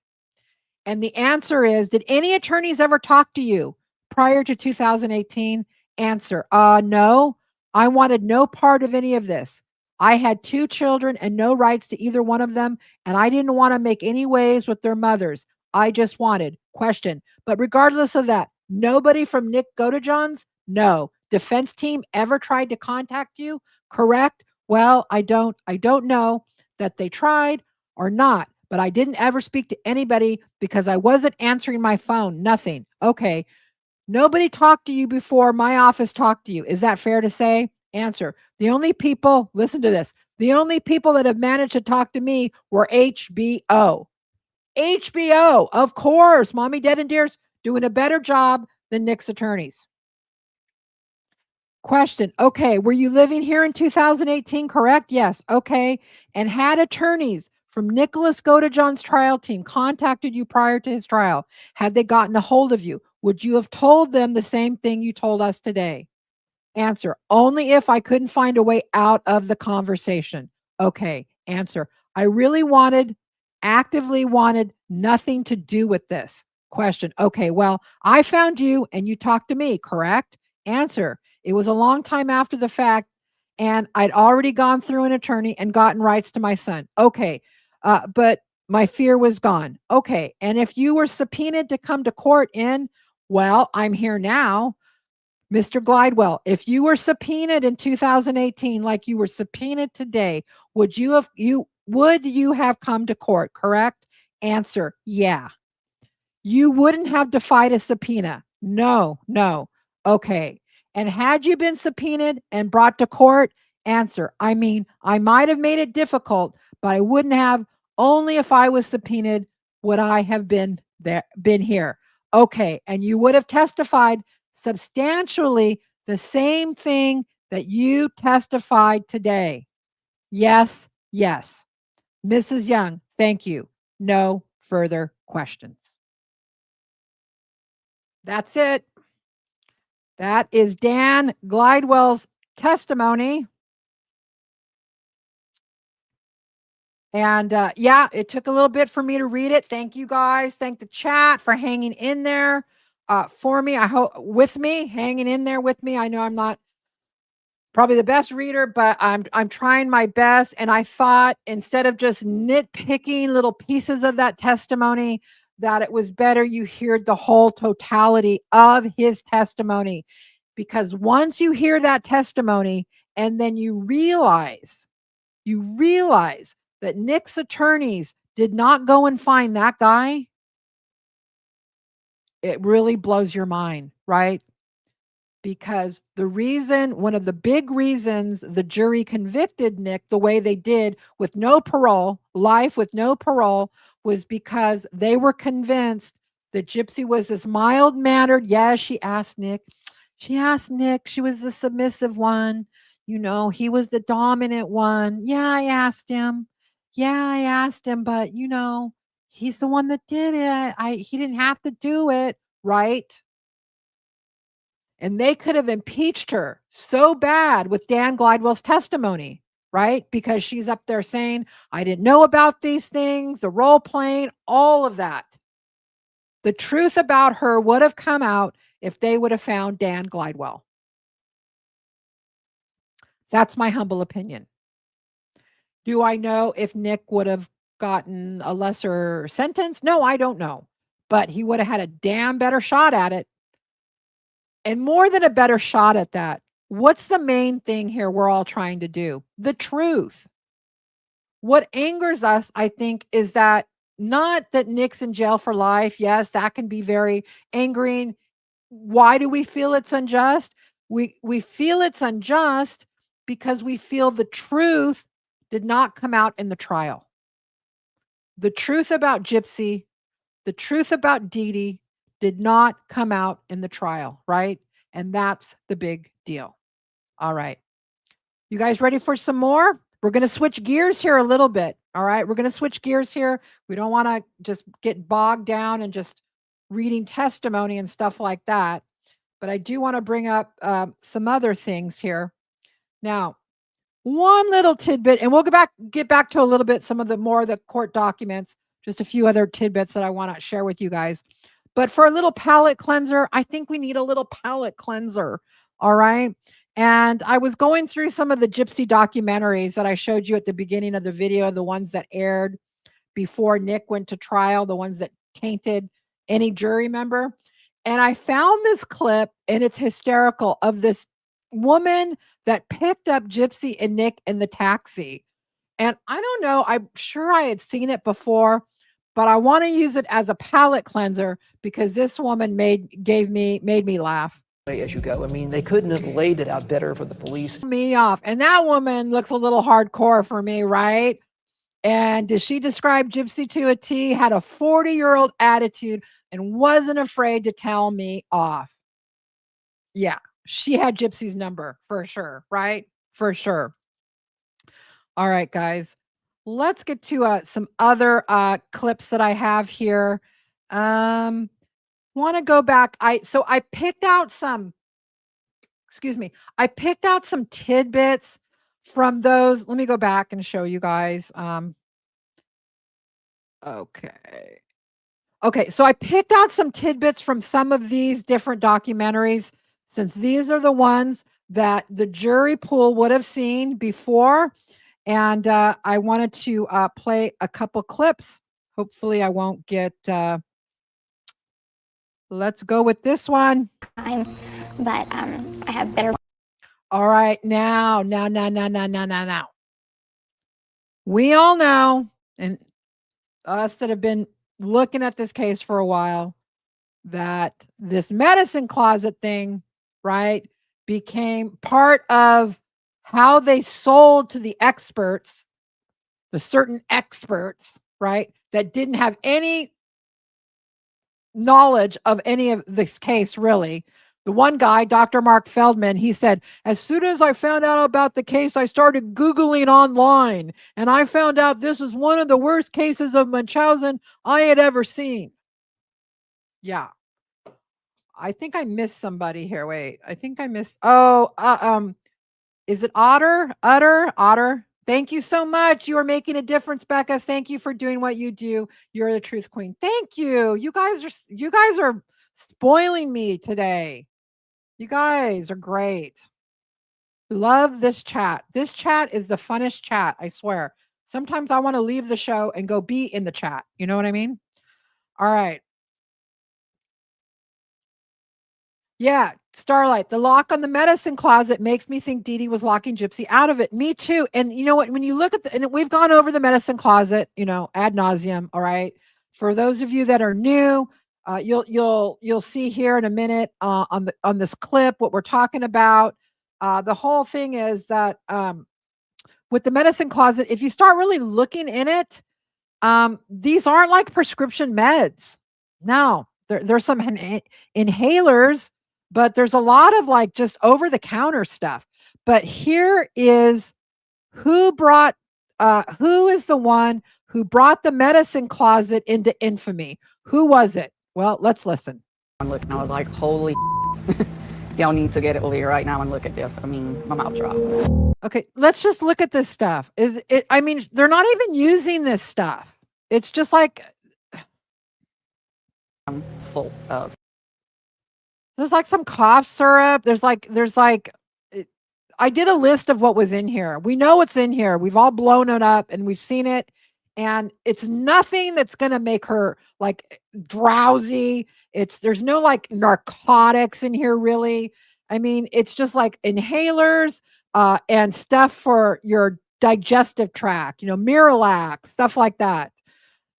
And the answer is, did any attorneys ever talk to you prior to 2018? Answer, no. I wanted no part of any of this. I had 2 children and no rights to either one of them, and I didn't want to make any waves with their mothers. I just wanted. Question. But regardless of that, nobody from Nick Godejohn's? No. Defense team ever tried to contact you? Correct. Well, I don't know that they tried or not, but I didn't ever speak to anybody because I wasn't answering my phone. Nothing. Okay. Nobody talked to you before my office talked to you. Is that fair to say? Answer. The only people, listen to this, the only people that have managed to talk to me were HBO. HBO, of course. Mommy Dead and Dear's doing a better job than Nick's attorneys. Question. Okay. Were you living here in 2018? Correct? Yes. Okay. And had attorneys from Nicholas Godejohn's trial team contacted you prior to his trial? Had they gotten a hold of you? Would you have told them the same thing you told us today? Answer. Only if I couldn't find a way out of the conversation. Okay. Answer. I really actively wanted nothing to do with this. Question. Okay. Well, I found you and you talked to me, correct? Answer. It was a long time after the fact, and I'd already gone through an attorney and gotten rights to my son. Okay. But my fear was gone. Okay. And if you were subpoenaed to come to court well, I'm here now. Mr. Glidewell, if you were subpoenaed in 2018 like you were subpoenaed today, would you have come to court, correct? Answer, yeah. You wouldn't have defied a subpoena. No. Okay. And had you been subpoenaed and brought to court? Answer, I mean, I might have made it difficult, but I wouldn't have. Only if I was subpoenaed would I have been here. Okay. And you would have testified substantially the same thing that you testified today. Yes. Mrs. Young, thank you. No further questions. That's it. That is Dan Glidewell's testimony. And yeah, it took a little bit for me to read it. Thank you guys. Thank the chat for hanging in there for me. I hope hanging in there with me. I know I'm not probably the best reader, but I'm trying my best. And I thought instead of just nitpicking little pieces of that testimony, that it was better you hear the whole totality of his testimony. Because once you hear that testimony and then you realize that Nick's attorneys did not go and find that guy, it really blows your mind, right? Because one of the big reasons the jury convicted Nick the way they did with no parole, life with no parole, was because they were convinced that Gypsy was this mild-mannered. Yes, she asked Nick. She was the submissive one. He was the dominant one. Yeah, I asked him, but he's the one that did it. He didn't have to do it, right? And they could have impeached her so bad with Dan Glidewell's testimony, right? Because she's up there saying, I didn't know about these things, the role playing, all of that. The truth about her would have come out if they would have found Dan Glidewell. That's my humble opinion. Do I know if Nick would have gotten a lesser sentence? No, I don't know. But he would have had a damn better shot at it. And more than a better shot at that, what's the main thing here we're all trying to do? The truth. What angers us, I think, is that not that Nick's in jail for life. Yes, that can be very angering. Why do we feel it's unjust? We feel it's unjust because we feel the truth did not come out in the trial. The truth about Gypsy, the truth about Dee Dee did not come out in the trial, right? And that's the big deal. All right. You guys ready for some more? We're going to switch gears here a little bit. All right, we're going to switch gears here. We don't want to just get bogged down and just reading testimony and stuff like that. But I do want to bring up some other things here. Now, one little tidbit, and we'll get back to a little bit some of the more of the court documents, just a few other tidbits that I want to share with you guys. But for a little palate cleanser, I think we need a little palate cleanser. All right. And I was going through some of the gypsy documentaries that I showed you at the beginning of the video, the ones that aired before Nick went to trial, the ones that tainted any jury member. And I found this clip, and it's hysterical, of this woman that picked up Gypsy and Nick in the taxi. And I don't know, I'm sure I had seen it before, but I want to use it as a palate cleanser because this woman made me laugh. As you go. I mean, they couldn't have laid it out better for the police. Me off. And that woman looks a little hardcore for me, right? And does she describe Gypsy to a T? Had a 40-year-old attitude and wasn't afraid to tell me off. Yeah, she had Gypsy's number for sure, right? For sure. All right, guys. Let's get to some other clips that I have here. Want to go back. I picked out some, I picked out some tidbits from those. Let me go back and show you guys. Okay, so I picked out some tidbits from some of these different documentaries, since these are the ones that the jury pool would have seen before. And I wanted to play a couple clips. Hopefully I won't get, let's go with this one. But I have better. All right, now. We all know, and us that have been looking at this case for a while, that this medicine closet thing, right, became part of how they sold to the experts, the certain experts, right, that didn't have any knowledge of any of this case, really. The one guy, Dr. Mark Feldman, he said, as soon as I found out about the case, I started Googling online, and I found out this was one of the worst cases of Munchausen I had ever seen. Yeah. I think I missed somebody here. Wait, I think I missed. Is it Otter? Thank you so much. You are making a difference, Becca. Thank you for doing what you do. You're the truth queen. Thank you. You guys are spoiling me today. You guys are great. Love this chat. This chat is the funnest chat, I swear. Sometimes I want to leave the show and go be in the chat. You know what I mean? All right. Yeah, Starlight, the lock on the medicine closet makes me think Dee Dee was locking Gypsy out of it. Me too. And you know what? When you look at and we've gone over the medicine closet, ad nauseum. All right. For those of you that are new, you'll see here in a minute on this clip what we're talking about. The whole thing is that with the medicine closet, if you start really looking in it, these aren't like prescription meds. No, there's some inhalers, but there's a lot of like just over the counter stuff. But here is who is the one who brought the medicine closet into infamy. Who was it? Well, let's listen. I'm looking, I was like, holy y'all need to get it over here right now and look at this. I mean, my mouth dropped. Okay, let's just look at this stuff. I mean, they're not even using this stuff. It's just like I'm full of. There's like some cough syrup. There's like I did a list of what was in here. We know what's in here. We've all blown it up and we've seen it. And it's nothing that's going to make her like drowsy. There's no like narcotics in here, really. I mean, it's just like inhalers and stuff for your digestive tract, Miralax, stuff like that.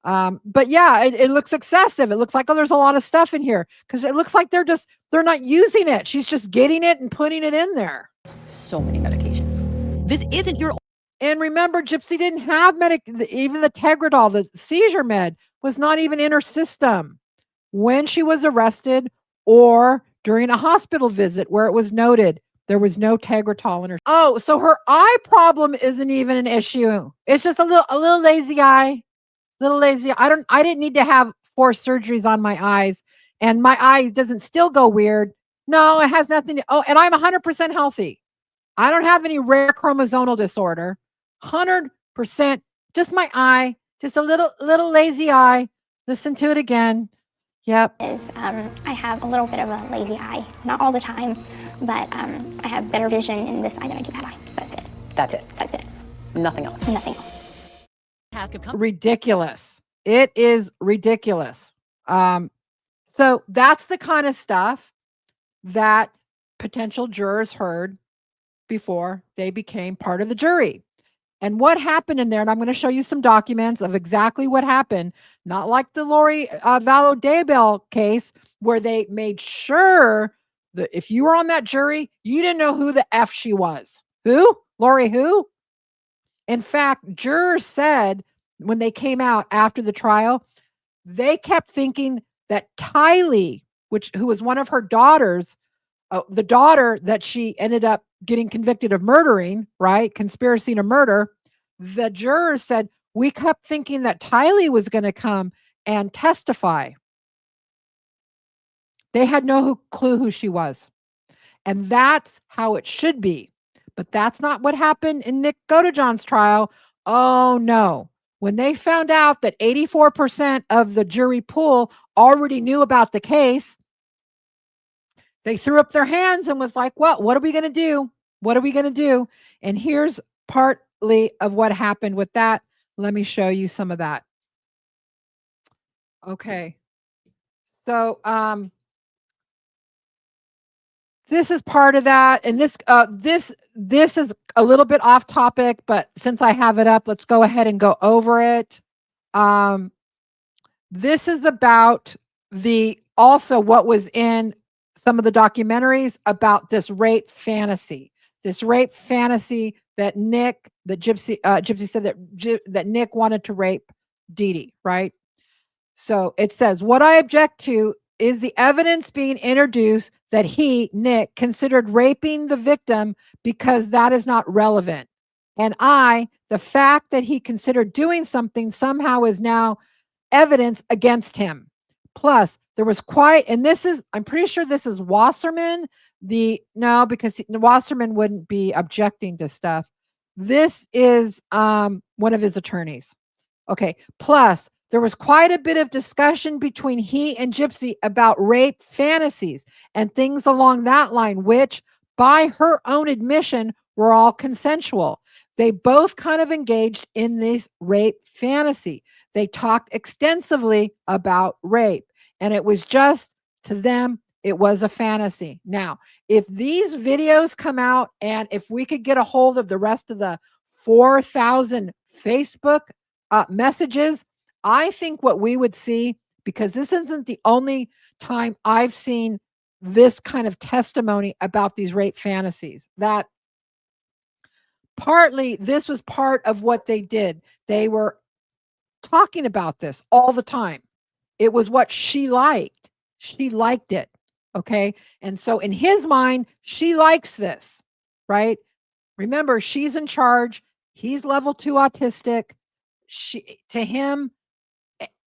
But yeah, it looks excessive. It looks like, there's a lot of stuff in here because it looks like they're not using it. She's just getting it and putting it in there. So many medications. This isn't your. And remember, Gypsy didn't have even the Tegretol, the seizure med was not even in her system when she was arrested or during a hospital visit where it was noted There was no Tegretol in her. Oh, so her eye problem isn't even an issue. It's just a little lazy eye. Little lazy. I didn't need to have 4 surgeries on my eyes, and my eye doesn't still go weird. No, it has nothing to. Oh, and I'm 100% healthy. I don't have any rare chromosomal disorder. 100%. Just my eye. Just a little lazy eye. Listen to it again. Yep. I have a little bit of a lazy eye. Not all the time, but I have better vision in this eye than I do that eye. That's it. That's it. That's it. Nothing else. Nothing else. Ridiculous. It is ridiculous. So that's the kind of stuff that potential jurors heard before they became part of the jury. And what happened in there, and I'm going to show you some documents of exactly what happened, not like the Lori Vallow Daybell case, where they made sure that if you were on that jury, you didn't know who the F she was. Who? Lori who? In fact, jurors said when they came out after the trial, they kept thinking that Tylee, who was one of her daughters, the daughter that she ended up getting convicted of murdering, right? Conspiracy to murder. The jurors said, we kept thinking that Tylee was going to come and testify. They had no clue who she was. And that's how it should be. But that's not what happened in Nick Godejohn's trial. Oh, no. When they found out that 84% of the jury pool already knew about the case, they threw up their hands and was like, well, what are we going to do? What are we going to do? And here's partly of what happened with that. Let me show you some of that. Okay. So, this is part of that. And this is a little bit off topic, but since I have it up, let's go ahead and go over it. This is about also what was in some of the documentaries about this rape fantasy. This rape fantasy that Gypsy said that Nick wanted to rape Dee Dee, right? So it says, what I object to is the evidence being introduced that Nick, considered raping the victim because that is not relevant. And the fact that he considered doing something somehow is now evidence against him. Plus, there was I'm pretty sure this is Wasserman. Because Wasserman wouldn't be objecting to stuff. This is one of his attorneys. Okay. Plus, there was quite a bit of discussion between he and Gypsy about rape fantasies and things along that line, which, by her own admission, were all consensual. They both kind of engaged in this rape fantasy. They talked extensively about rape, and it was just, to them, it was a fantasy. Now, if these videos come out and if we could get a hold of the rest of the 4,000 Facebook messages, I think what we would see, because this isn't the only time I've seen this kind of testimony about these rape fantasies, that partly this was part of what they did. They were talking about this all the time. It was what she liked. She liked it. Okay. And so in his mind, she likes this, right? Remember, she's in charge. He's level 2 autistic. To him,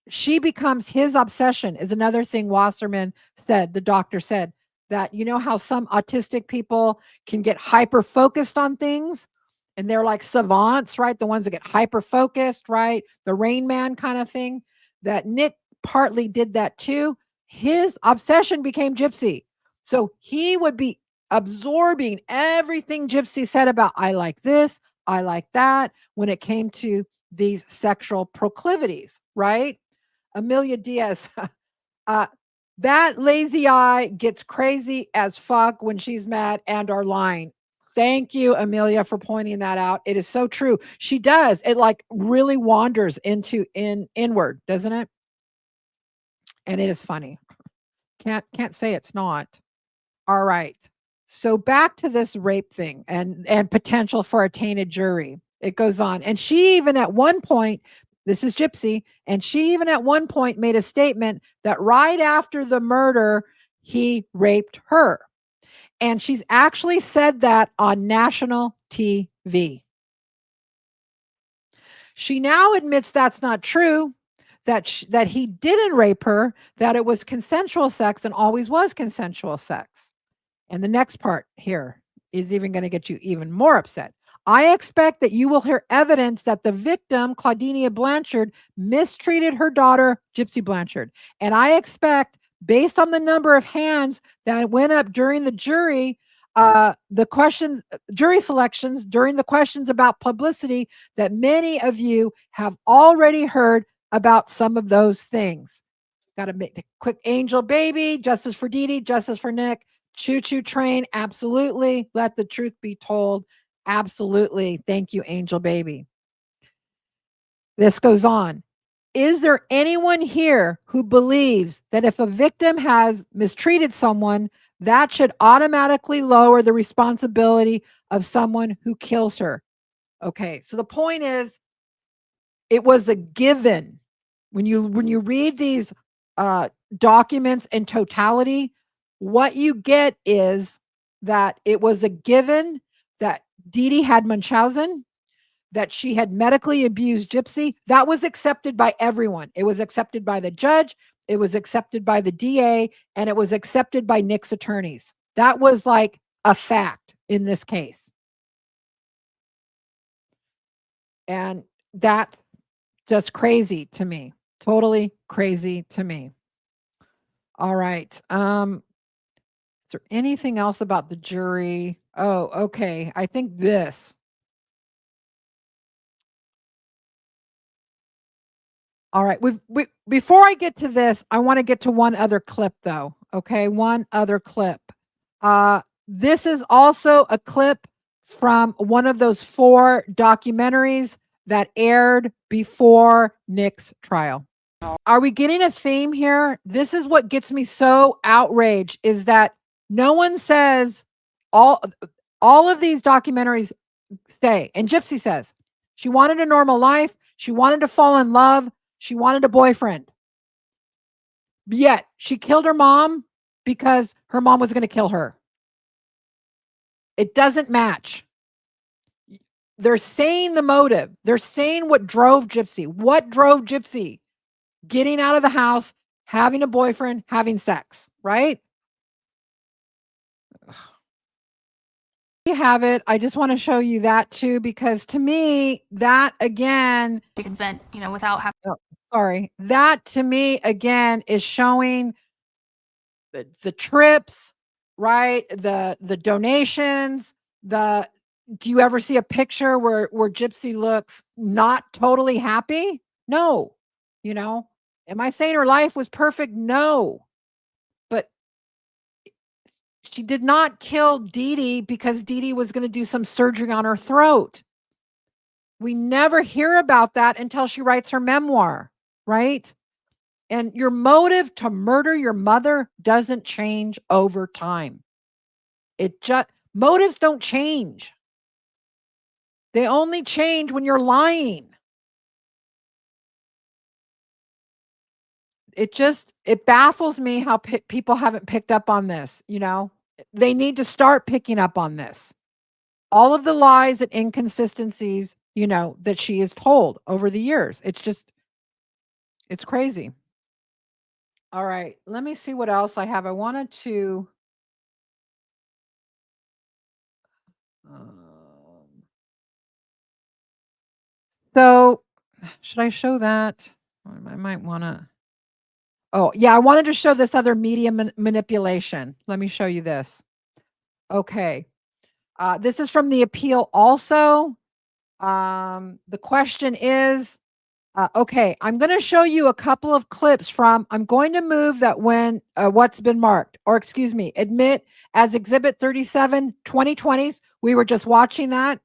she becomes his obsession, is another thing Wasserman said. The doctor said that, you know how some autistic people can get hyper focused on things and they're like savants, right? The ones that get hyper focused, right? The Rain Man kind of thing. That Nick partly did that too. His obsession became Gypsy. So he would be absorbing everything Gypsy said about, I like this, I like that, when it came to these sexual proclivities, right? Amelia Diaz, that lazy eye gets crazy as fuck when she's mad and are lying. Thank you, Amelia, for pointing that out. It is so true. She does. It like really wanders inward, doesn't it? And it is funny. Can't say it's not. All right. So back to this rape thing and potential for a tainted jury. It goes on. And she even at one point, this is Gypsy, and she even at one point made a statement that right after the murder, he raped her. And she's actually said that on national TV. She now admits that's not true, that he didn't rape her, that it was consensual sex and always was consensual sex. And the next part here is even going to get you even more upset. I expect that you will hear evidence that the victim, Claudinia Blanchard, mistreated her daughter, Gypsy Blanchard. And I expect, based on the number of hands that went up during the jury, jury selections, during the questions about publicity, that many of you have already heard about some of those things. Got to make the quick angel baby, justice for Dee Dee, justice for Nick, choo-choo train, absolutely. Let the truth be told, absolutely. Thank you, angel baby. This goes on. Is there anyone here who believes that if a victim has mistreated someone, that should automatically lower the responsibility of someone who kills her? Okay, so the point is, it was a given. When you read these documents in totality, what you get is that it was a given that Dee Dee had Munchausen, that she had medically abused Gypsy. That was accepted by everyone. It was accepted by the judge, it was accepted by the DA, and it was accepted by Nick's attorneys. That was like a fact in this case. And that's just crazy to me. Totally crazy to me. All right. Is there anything else about the jury? Oh, okay. I think this. All right. Before I get to this, I want to get to one other clip, though. Okay, one other clip. This is also a clip from one of those 4 documentaries that aired before Nick's trial. Are we getting a theme here? This is what gets me so outraged, is that no one says all of these documentaries say, and Gypsy says, she wanted a normal life, she wanted to fall in love, she wanted a boyfriend. Yet she killed her mom because her mom was going to kill her. It doesn't match. They're saying the motive. They're saying what drove Gypsy. What drove Gypsy? Getting out of the house, having a boyfriend, having sex, right? You have it. I just want to show you that too, because to me, that again, You can vent, without having. That to me again is showing the trips, right? The donations. Do you ever see a picture where Gypsy looks not totally happy? No. Am I saying her life was perfect? No. But she did not kill Dee Dee because Dee Dee was going to do some surgery on her throat. We never hear about that until she writes her memoir, right? And your motive to murder your mother doesn't change over time. Motives don't change. They only change when you're lying. It baffles me how people haven't picked up on this. They need to start picking up on this. All of the lies and inconsistencies, that she is told over the years. It's crazy. All right, let me see what else I have. I wanted to so should I show that? I might want to. Oh, yeah, I wanted to show this other media manipulation. Let me show you this. Okay. This is from the appeal also. The question is, okay, I'm going to show you a couple of clips from, I'm going to move that when what's been marked, or excuse me, admit as Exhibit 37, 2020s. We were just watching that.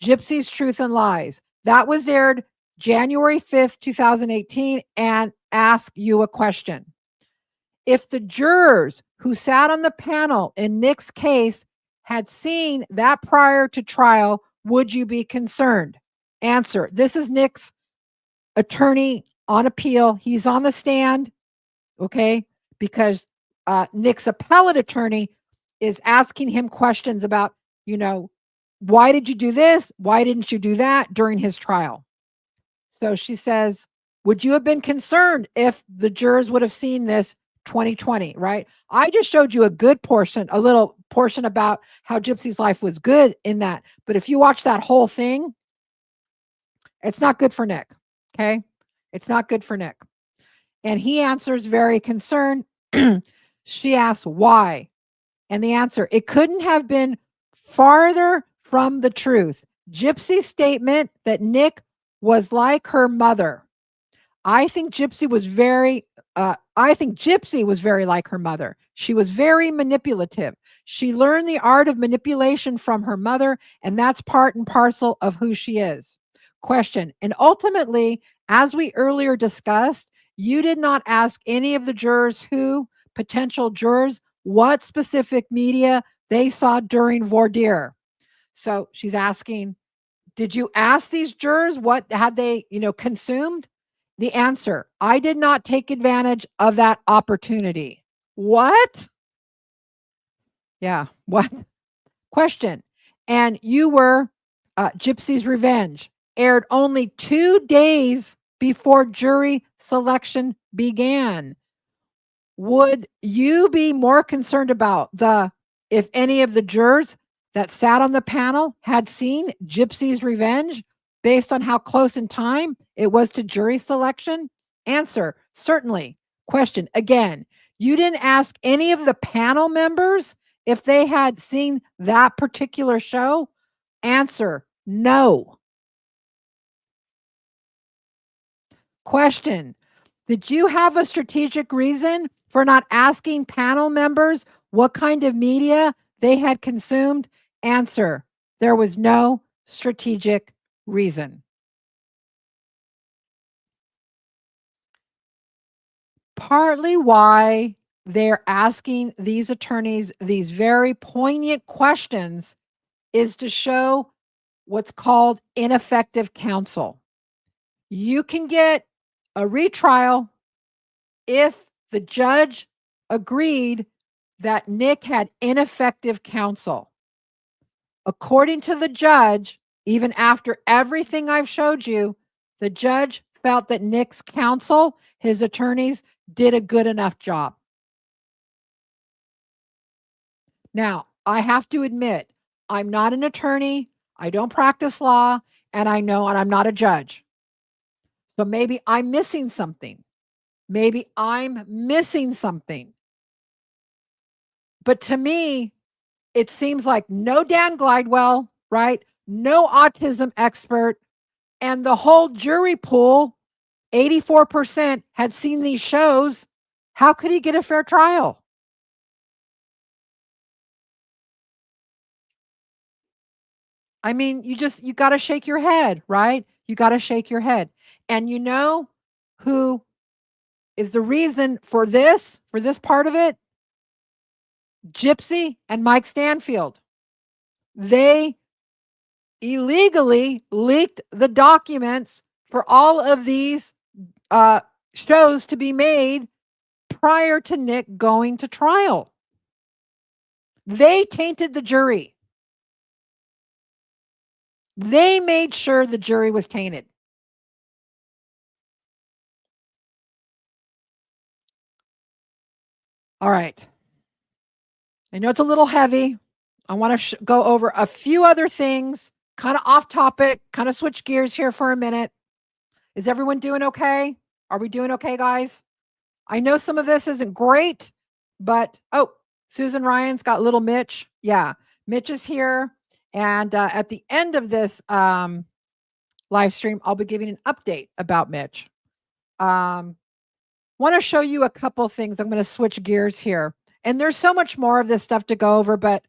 Gypsy's Truth and Lies. That was aired January 5th, 2018, and ask you a question. If the jurors who sat on the panel in Nick's case had seen that prior to trial, would you be concerned? Answer. This is Nick's attorney on appeal. He's on the stand, okay, because Nick's appellate attorney is asking him questions about, why did you do this? Why didn't you do that during his trial? So she says, would you have been concerned if the jurors would have seen this 2020, right? I just showed you a little portion about how Gypsy's life was good in that. But if you watch that whole thing, it's not good for Nick. Okay. It's not good for Nick. And he answers very concerned. She asks why. And the answer, it couldn't have been farther from the truth. Gypsy's statement that Nick was like her mother. I think Gypsy was very like her mother. She was very manipulative. She learned the art of manipulation from her mother, and that's part and parcel of who she is. Question. And ultimately, as we earlier discussed, you did not ask any of the potential jurors, what specific media they saw during voir dire. So she's asking, did you ask these jurors what had they, consumed? The answer, I did not take advantage of that opportunity. What? Yeah, what? Question. And you were Gypsy's Revenge, aired only 2 days before jury selection began. Would you be more concerned about if any of the jurors that sat on the panel had seen Gypsy's Revenge based on how close in time it was to jury selection? Answer, certainly. Question, again, you didn't ask any of the panel members if they had seen that particular show? Answer, no. Question, did you have a strategic reason for not asking panel members what kind of media they had consumed? Answer, there was no strategic reason. Partly why they're asking these attorneys these very poignant questions is to show what's called ineffective counsel. You can get a retrial if the judge agreed that Nick had ineffective counsel. According to the judge, even after everything I've showed you, the judge felt that Nick's counsel, his attorneys, did a good enough job. Now, I have to admit, I'm not an attorney, I don't practice law, and I'm not a judge. So maybe I'm missing something. But to me, it seems like no Dan Glidewell, right? No autism expert, and the whole jury pool, 84% had seen these shows. How could he get a fair trial? I mean, you got to shake your head, right? You got to shake your head. And you know who is the reason for this part of it? Gypsy and Mike Stanfield. They illegally leaked the documents for all of these shows to be made prior to Nick going to trial. They tainted the jury. They made sure the jury was tainted. All right. I know it's a little heavy. I want to go over a few other things, kind of off topic, kind of switch gears here for a minute. Is everyone doing okay? Are we doing okay, guys? I know some of this isn't great, but Susan Ryan's got little Mitch. Yeah, Mitch is here. And at the end of this live stream, I'll be giving an update about Mitch. Want to show you a couple things. I'm going to switch gears here. And there's so much more of this stuff to go over, but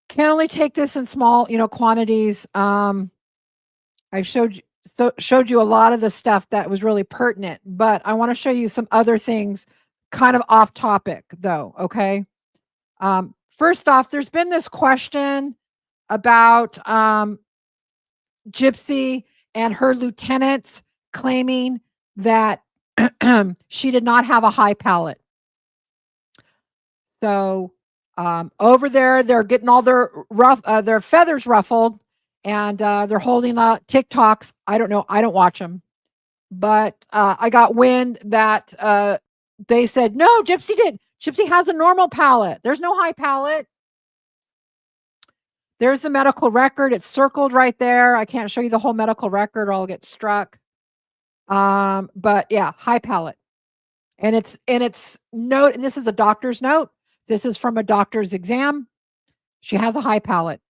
can only take this in small, quantities. I've showed you a lot of the stuff that was really pertinent, but I want to show you some other things kind of off topic though. Okay. First off, there's been this question about Gypsy and her lieutenants claiming that she did not have a high palate. So Over there, they're getting all their feathers ruffled, and they're holding TikToks. I don't know. I don't watch them, but I got wind that they said no. Gypsy has a normal palate. There's no high palate. There's the medical record. It's circled right there. I can't show you the whole medical record or I'll get struck. But yeah, high palate. And it's note, and this is a doctor's note. This is from a doctor's exam. She has a high palate.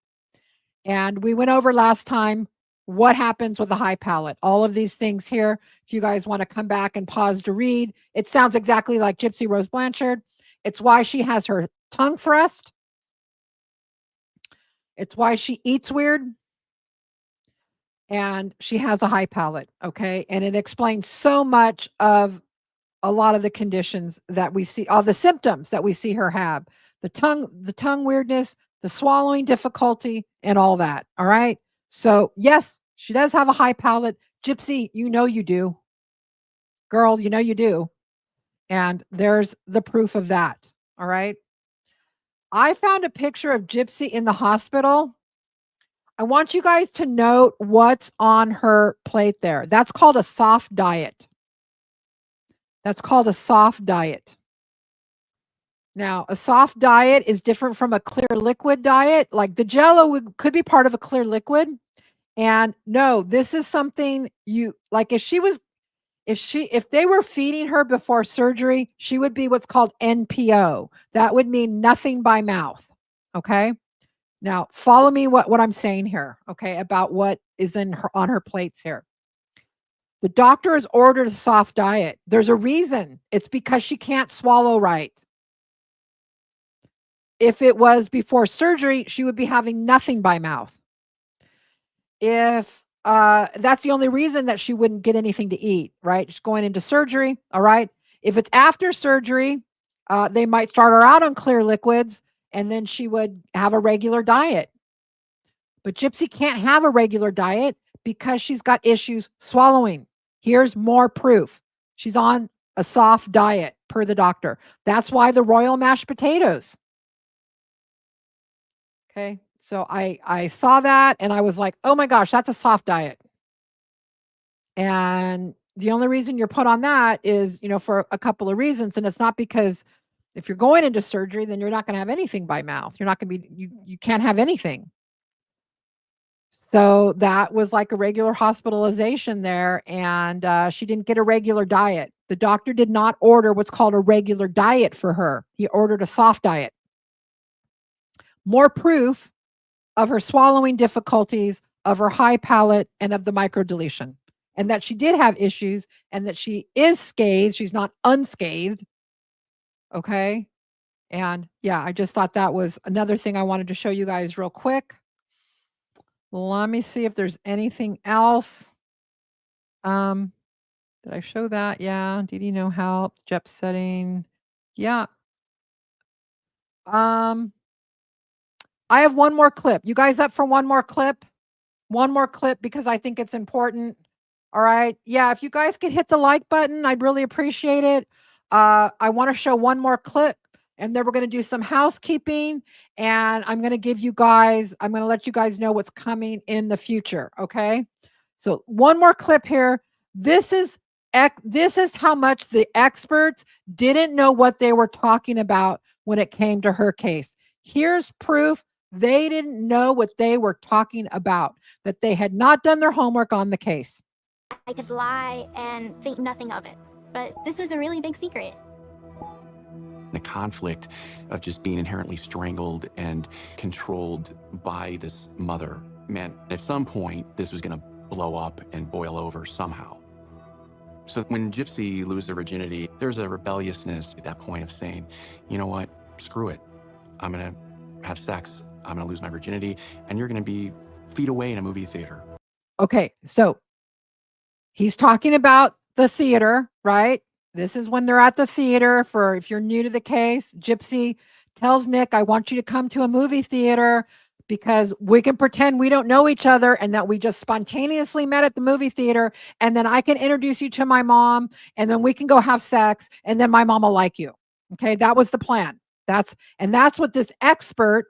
And we went over last time what happens with a high palate. All of these things here, if you guys want to come back and pause to read, it sounds exactly like Gypsy Rose Blanchard. It's why she has her tongue thrust. It's why she eats weird. And she has a high palate, okay? And it explains so much of a lot of the conditions that we see, all the symptoms that we see her have. The tongue weirdness, the swallowing difficulty, and all that, all right? So, yes, she does have a high palate. Gypsy, you know you do. Girl, you know you do. And there's the proof of that, all right? I found a picture of Gypsy in the hospital. I want you guys to note what's on her plate there. That's called a soft diet. That's called a soft diet. Now, a soft diet is different from a clear liquid diet. Like the Jell-O could be part of a clear liquid. And no, this is something you, like if they were feeding her before surgery, she would be what's called NPO. That would mean nothing by mouth. Okay. Now follow me what I'm saying here. Okay. About what is on her plates here. The doctor has ordered a soft diet. There's a reason. It's because she can't swallow right. If it was before surgery, she would be having nothing by mouth. If that's the only reason that she wouldn't get anything to eat, right? She's going into surgery, all right? If it's after surgery, they might start her out on clear liquids, and then she would have a regular diet. But Gypsy can't have a regular diet because she's got issues swallowing. Here's more proof. She's on a soft diet per the doctor. That's why the royal mashed potatoes. Okay. So I saw that and I was like, oh my gosh, that's a soft diet. And the only reason you're put on that is, for a couple of reasons. And it's not because if you're going into surgery, then you're not going to have anything by mouth. You're not going to be, you can't have anything. So that was like a regular hospitalization there. And she didn't get a regular diet. The doctor did not order what's called a regular diet for her. He ordered a soft diet. More proof of her swallowing difficulties, of her high palate, and of the microdeletion. And that she did have issues and that she is scathed. She's not unscathed. Okay. And yeah, I just thought that was another thing I wanted to show you guys real quick. Let me see if there's anything else. Did I show that? Yeah. Dee Dee no help. Jet setting. Yeah. I have one more clip. You guys up for one more clip? One more clip because I think it's important. All right. Yeah, if you guys could hit the like button, I'd really appreciate it. I want to show one more clip and then we're going to do some housekeeping and I'm going to let you guys know what's coming in the future. Okay. So one more clip here. This is how much the experts didn't know what they were talking about when it came to her case. Here's proof they didn't know what they were talking about, that they had not done their homework on the case. I could lie and think nothing of it, but this was a really big secret. The conflict of just being inherently strangled and controlled by this mother meant at some point this was going to blow up and boil over somehow. So when Gypsy loses her virginity, there's a rebelliousness at that point of saying, you know what, screw it. I'm going to have sex. I'm going to lose my virginity, and you're going to be feet away in a movie theater. Okay, so he's talking about the theater, right? This is when they're at the theater. For if you're new to the case, Gypsy tells Nick, I want you to come to a movie theater because we can pretend we don't know each other and that we just spontaneously met at the movie theater. And then I can introduce you to my mom and then we can go have sex and then my mom will like you. Okay, that was the plan. That's what this expert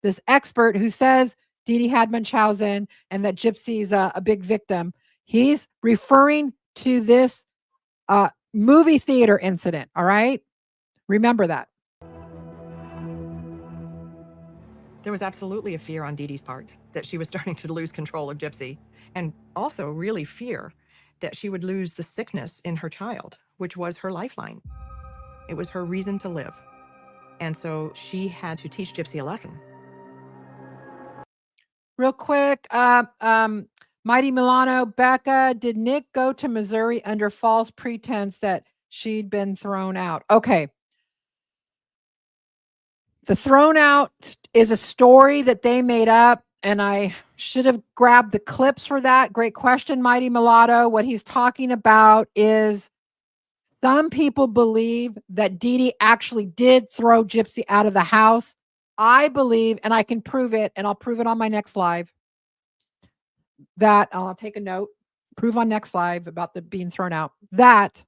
who says Dee Dee had Munchausen and that Gypsy's a big victim, he's referring to this movie theater incident. All right. Remember that. There was absolutely a fear on Dee Dee's part that she was starting to lose control of Gypsy, and also really fear that she would lose the sickness in her child, which was her lifeline. It was her reason to live. And so she had to teach Gypsy a lesson. Real quick, Mighty Milano, Becca, did Nick go to Missouri under false pretense that she'd been thrown out? Okay. The thrown out is a story that they made up, and I should have grabbed the clips for that. Great question, Mighty Mulatto. What he's talking about is some people believe that Dee Dee actually did throw Gypsy out of the house. I believe, and I can prove it, and I'll prove it on my next live, that I'll take a note, prove on next live about the being thrown out, that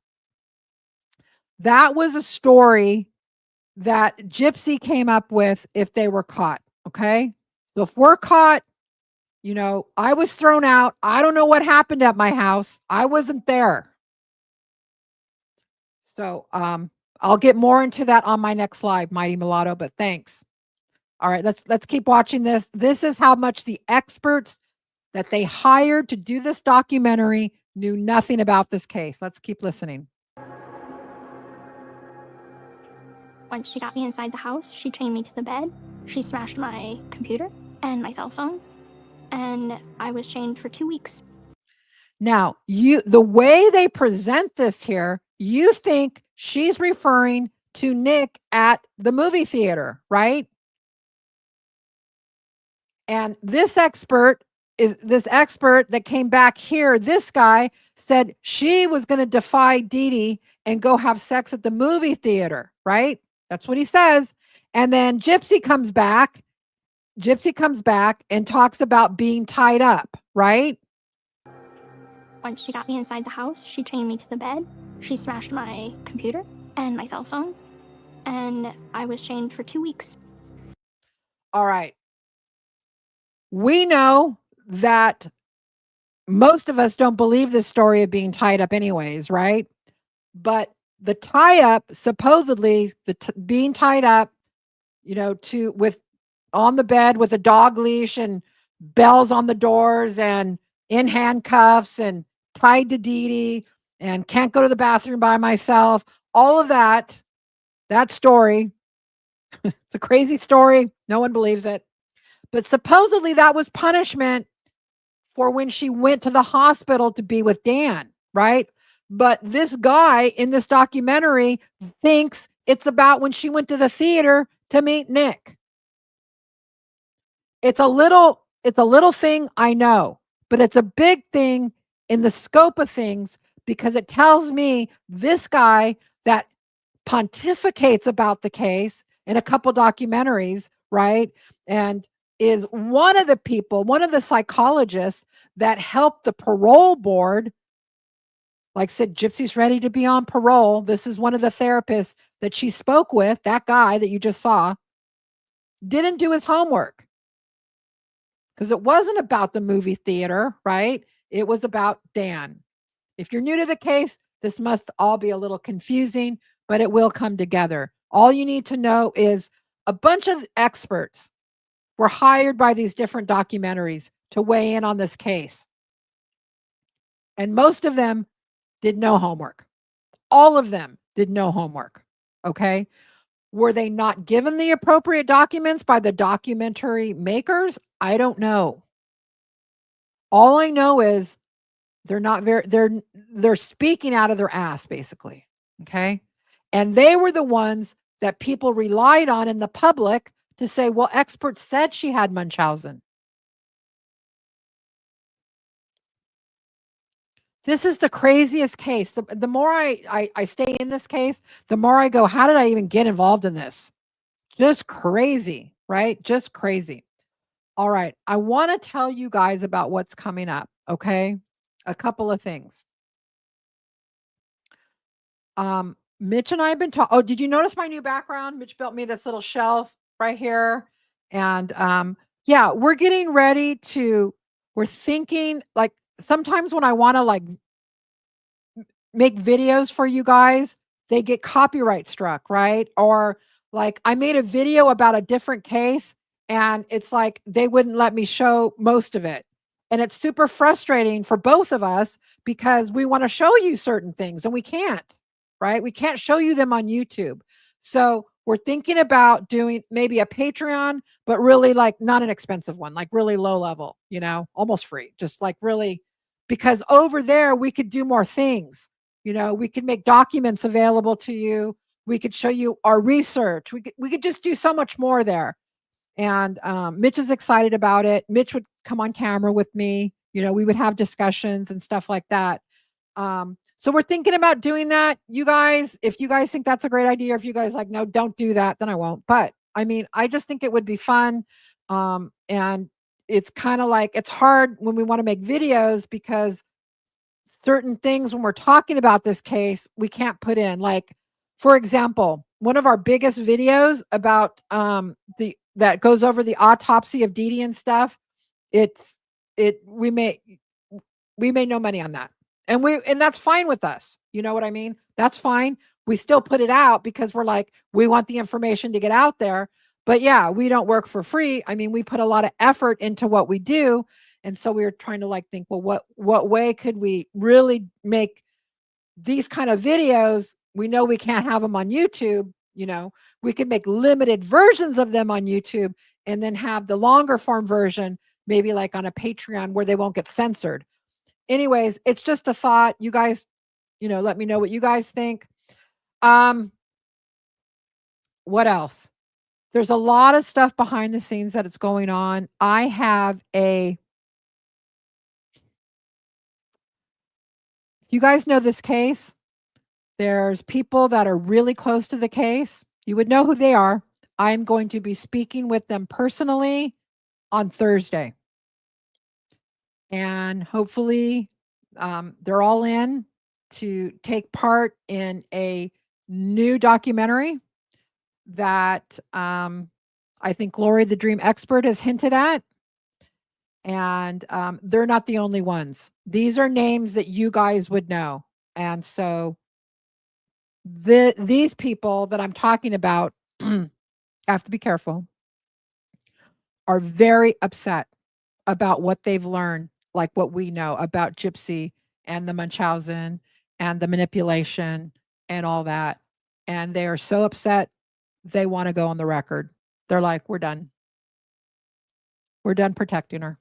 was a story that Gypsy came up with if they were caught. Okay. So if we're caught, you know, I was thrown out. I don't know what happened at my house. I wasn't there. So I'll get more into that on my next live, Mighty Mulatto, but thanks. All right, let's keep watching this. This is how much the experts that they hired to do this documentary knew nothing about this case. Let's keep listening. Once she got me inside the house, she chained me to the bed. She smashed my computer and my cell phone, and I was chained for 2 weeks. Now, the way they present this here, you think she's referring to Nick at the movie theater, right? And this expert that came back here, this guy said she was going to defy Dee Dee and go have sex at the movie theater, right? That's what he says. And then Gypsy comes back and talks about being tied up, right? Once she got me inside the house, she chained me to the bed. She smashed my computer and my cell phone, and I was chained for 2 weeks. All right. We know that most of us don't believe this story of being tied up anyways, right? But the tie up, supposedly being tied up, you know, on the bed with a dog leash and bells on the doors and in handcuffs and tied to Dee Dee and can't go to the bathroom by myself. All of that story, it's a crazy story. No one believes it. But supposedly that was punishment for when she went to the hospital to be with Dan, right? But this guy in this documentary thinks it's about when she went to the theater to meet Nick. It's a little thing, I know, but it's a big thing in the scope of things because it tells me this guy that pontificates about the case in a couple documentaries, right? And is one of the psychologists that helped the parole board. Like I said, Gypsy's ready to be on parole. This is one of the therapists that she spoke with. That guy that you just saw didn't do his homework because it wasn't about the movie theater, right? It was about Dan. If you're new to the case, this must all be a little confusing, but it will come together. All you need to know is a bunch of experts were hired by these different documentaries to weigh in on this case. And most of them did no homework. All of them did no homework. Okay. Were they not given the appropriate documents by the documentary makers? I don't know. All I know is they're speaking out of their ass, basically. Okay. And they were the ones that people relied on in the public to say, well, experts said she had Munchausen. This is the craziest case. The more I stay in this case, the more I go, how did I even get involved in this? Just crazy, right? Just crazy. All right. I want to tell you guys about what's coming up. Okay. A couple of things. Mitch and I have been talking. Oh, did you notice my new background? Mitch built me this little shelf right here. And yeah, we're getting ready to, we're thinking like sometimes when I want to like make videos for you guys, they get copyright struck, right? Or like I made a video about a different case and it's like they wouldn't let me show most of it. And it's super frustrating for both of us because we want to show you certain things and we can't, right? We can't show you them on YouTube. So we're thinking about doing maybe a Patreon, but really like not an expensive one, like really low level, you know, almost free, just like really, because over there we could do more things. You know, we could make documents available to you. We could show you our research. We could just do so much more there. And Mitch is excited about it. Mitch would come on camera with me. You know, we would have discussions and stuff like that. So we're thinking about doing that. You guys, if you guys think that's a great idea, if you guys like, no, don't do that, then I won't. But I mean, I just think it would be fun. And it's kind of like, it's hard when we want to make videos because certain things when we're talking about this case, we can't put in. Like, for example, one of our biggest videos about that goes over the autopsy of Dee Dee and stuff, we made no money on that. And that's fine with us. You know what I mean? That's fine. We still put it out because we're like, we want the information to get out there. But yeah, we don't work for free. I mean, we put a lot of effort into what we do. And so we were trying to like think, well, what way could we really make these kind of videos? We know we can't have them on YouTube. You know, we could make limited versions of them on YouTube and then have the longer form version, maybe like on a Patreon where they won't get censored. Anyways, it's just a thought. You guys, you know, let me know what you guys think. What else? There's a lot of stuff behind the scenes that is going on. I have if you guys know this case, there's people that are really close to the case. You would know who they are. I'm going to be speaking with them personally on Thursday. And hopefully they're all in to take part in a new documentary that I think Lori, the Dream Expert, has hinted at. And they're not the only ones. These are names that you guys would know. And so these people that I'm talking about, have to be careful, are very upset about what they've learned, like what we know about Gypsy and the Munchausen and the manipulation and all that. And they are so upset, they want to go on the record. They're like, we're done. We're done protecting her.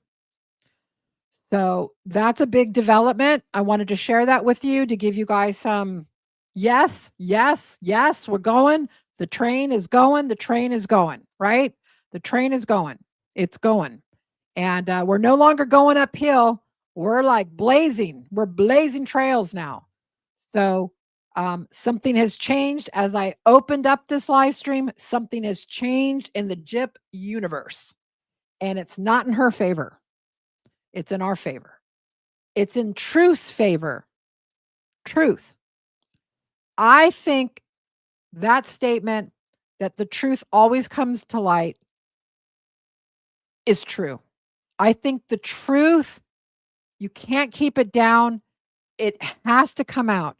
So that's a big development. I wanted to share that with you to give you guys some yes, we're going. The train is going. The train is going, right? The train is going. It's going. And we're no longer going uphill. We're like blazing. We're blazing trails now. So something has changed as I opened up this live stream. Something has changed in the Gyp universe. And it's not in her favor. It's in our favor. It's in truth's favor. Truth. I think that statement that the truth always comes to light is true. I think the truth, you can't keep it down. It has to come out.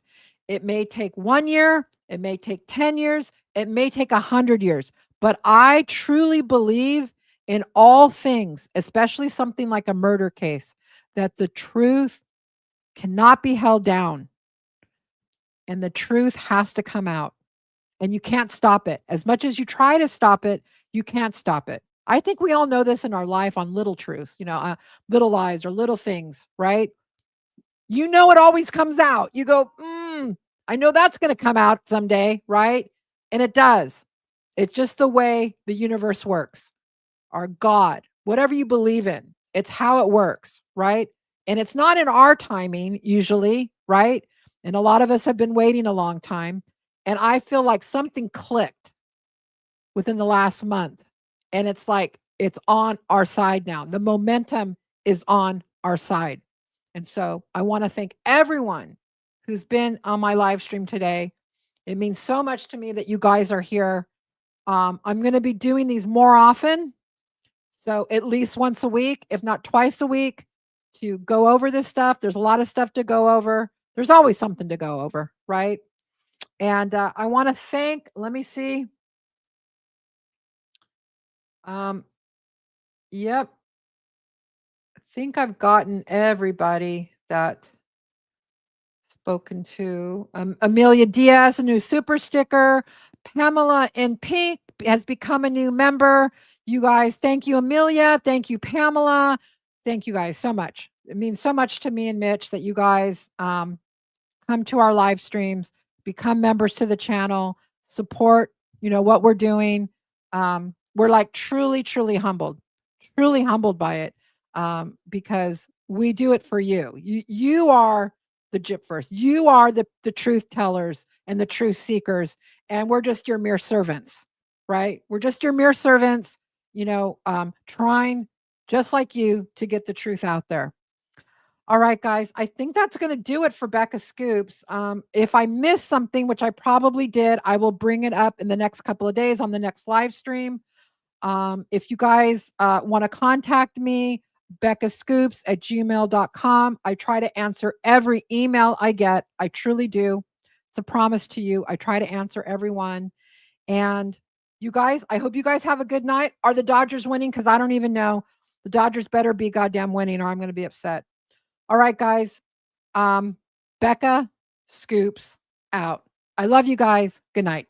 It may take 1 year. It may take 10 years. It may take 100 years. But I truly believe in all things, especially something like a murder case, that the truth cannot be held down. And the truth has to come out. And you can't stop it. As much as you try to stop it, you can't stop it. I think we all know this in our life on little truths, you know, little lies or little things, right? You know, it always comes out. You go, I know that's going to come out someday, right? And it does. It's just the way the universe works. Our God, whatever you believe in, it's how it works, right? And it's not in our timing usually, right? And a lot of us have been waiting a long time. And I feel like something clicked within the last month. And it's like, it's on our side now. The momentum is on our side. And so I want to thank everyone who's been on my live stream today. It means so much to me that you guys are here. I'm going to be doing these more often. So at least once a week, if not twice a week, to go over this stuff. There's a lot of stuff to go over. There's always something to go over, right? And I want to thank, let me see. Yep. I think I've gotten everybody that spoken to. Amelia Diaz, a new super sticker. Pamela in pink has become a new member. You guys, thank you, Amelia. Thank you, Pamela. Thank you guys so much. It means so much to me and Mitch that you guys come to our live streams, become members to the channel, support, what we're doing. We're like truly, truly humbled by it, because we do it for you. You are the Gypverse. You are the truth tellers and the truth seekers, and we're just your mere servants, right? We're just your mere servants, trying just like you to get the truth out there. All right, guys, I think that's going to do it for Becca Scoops. If I missed something, which I probably did, I will bring it up in the next couple of days on the next live stream. If you guys want to contact me, beccascoops@gmail.com. I try to answer every email I get. I truly do. It's a promise to you. I try to answer everyone. And you guys, I hope you guys have a good night. Are the Dodgers winning? Because I don't even know. The Dodgers better be goddamn winning or I'm going to be upset. All right, guys. Becca Scoops out. I love you guys. Good night.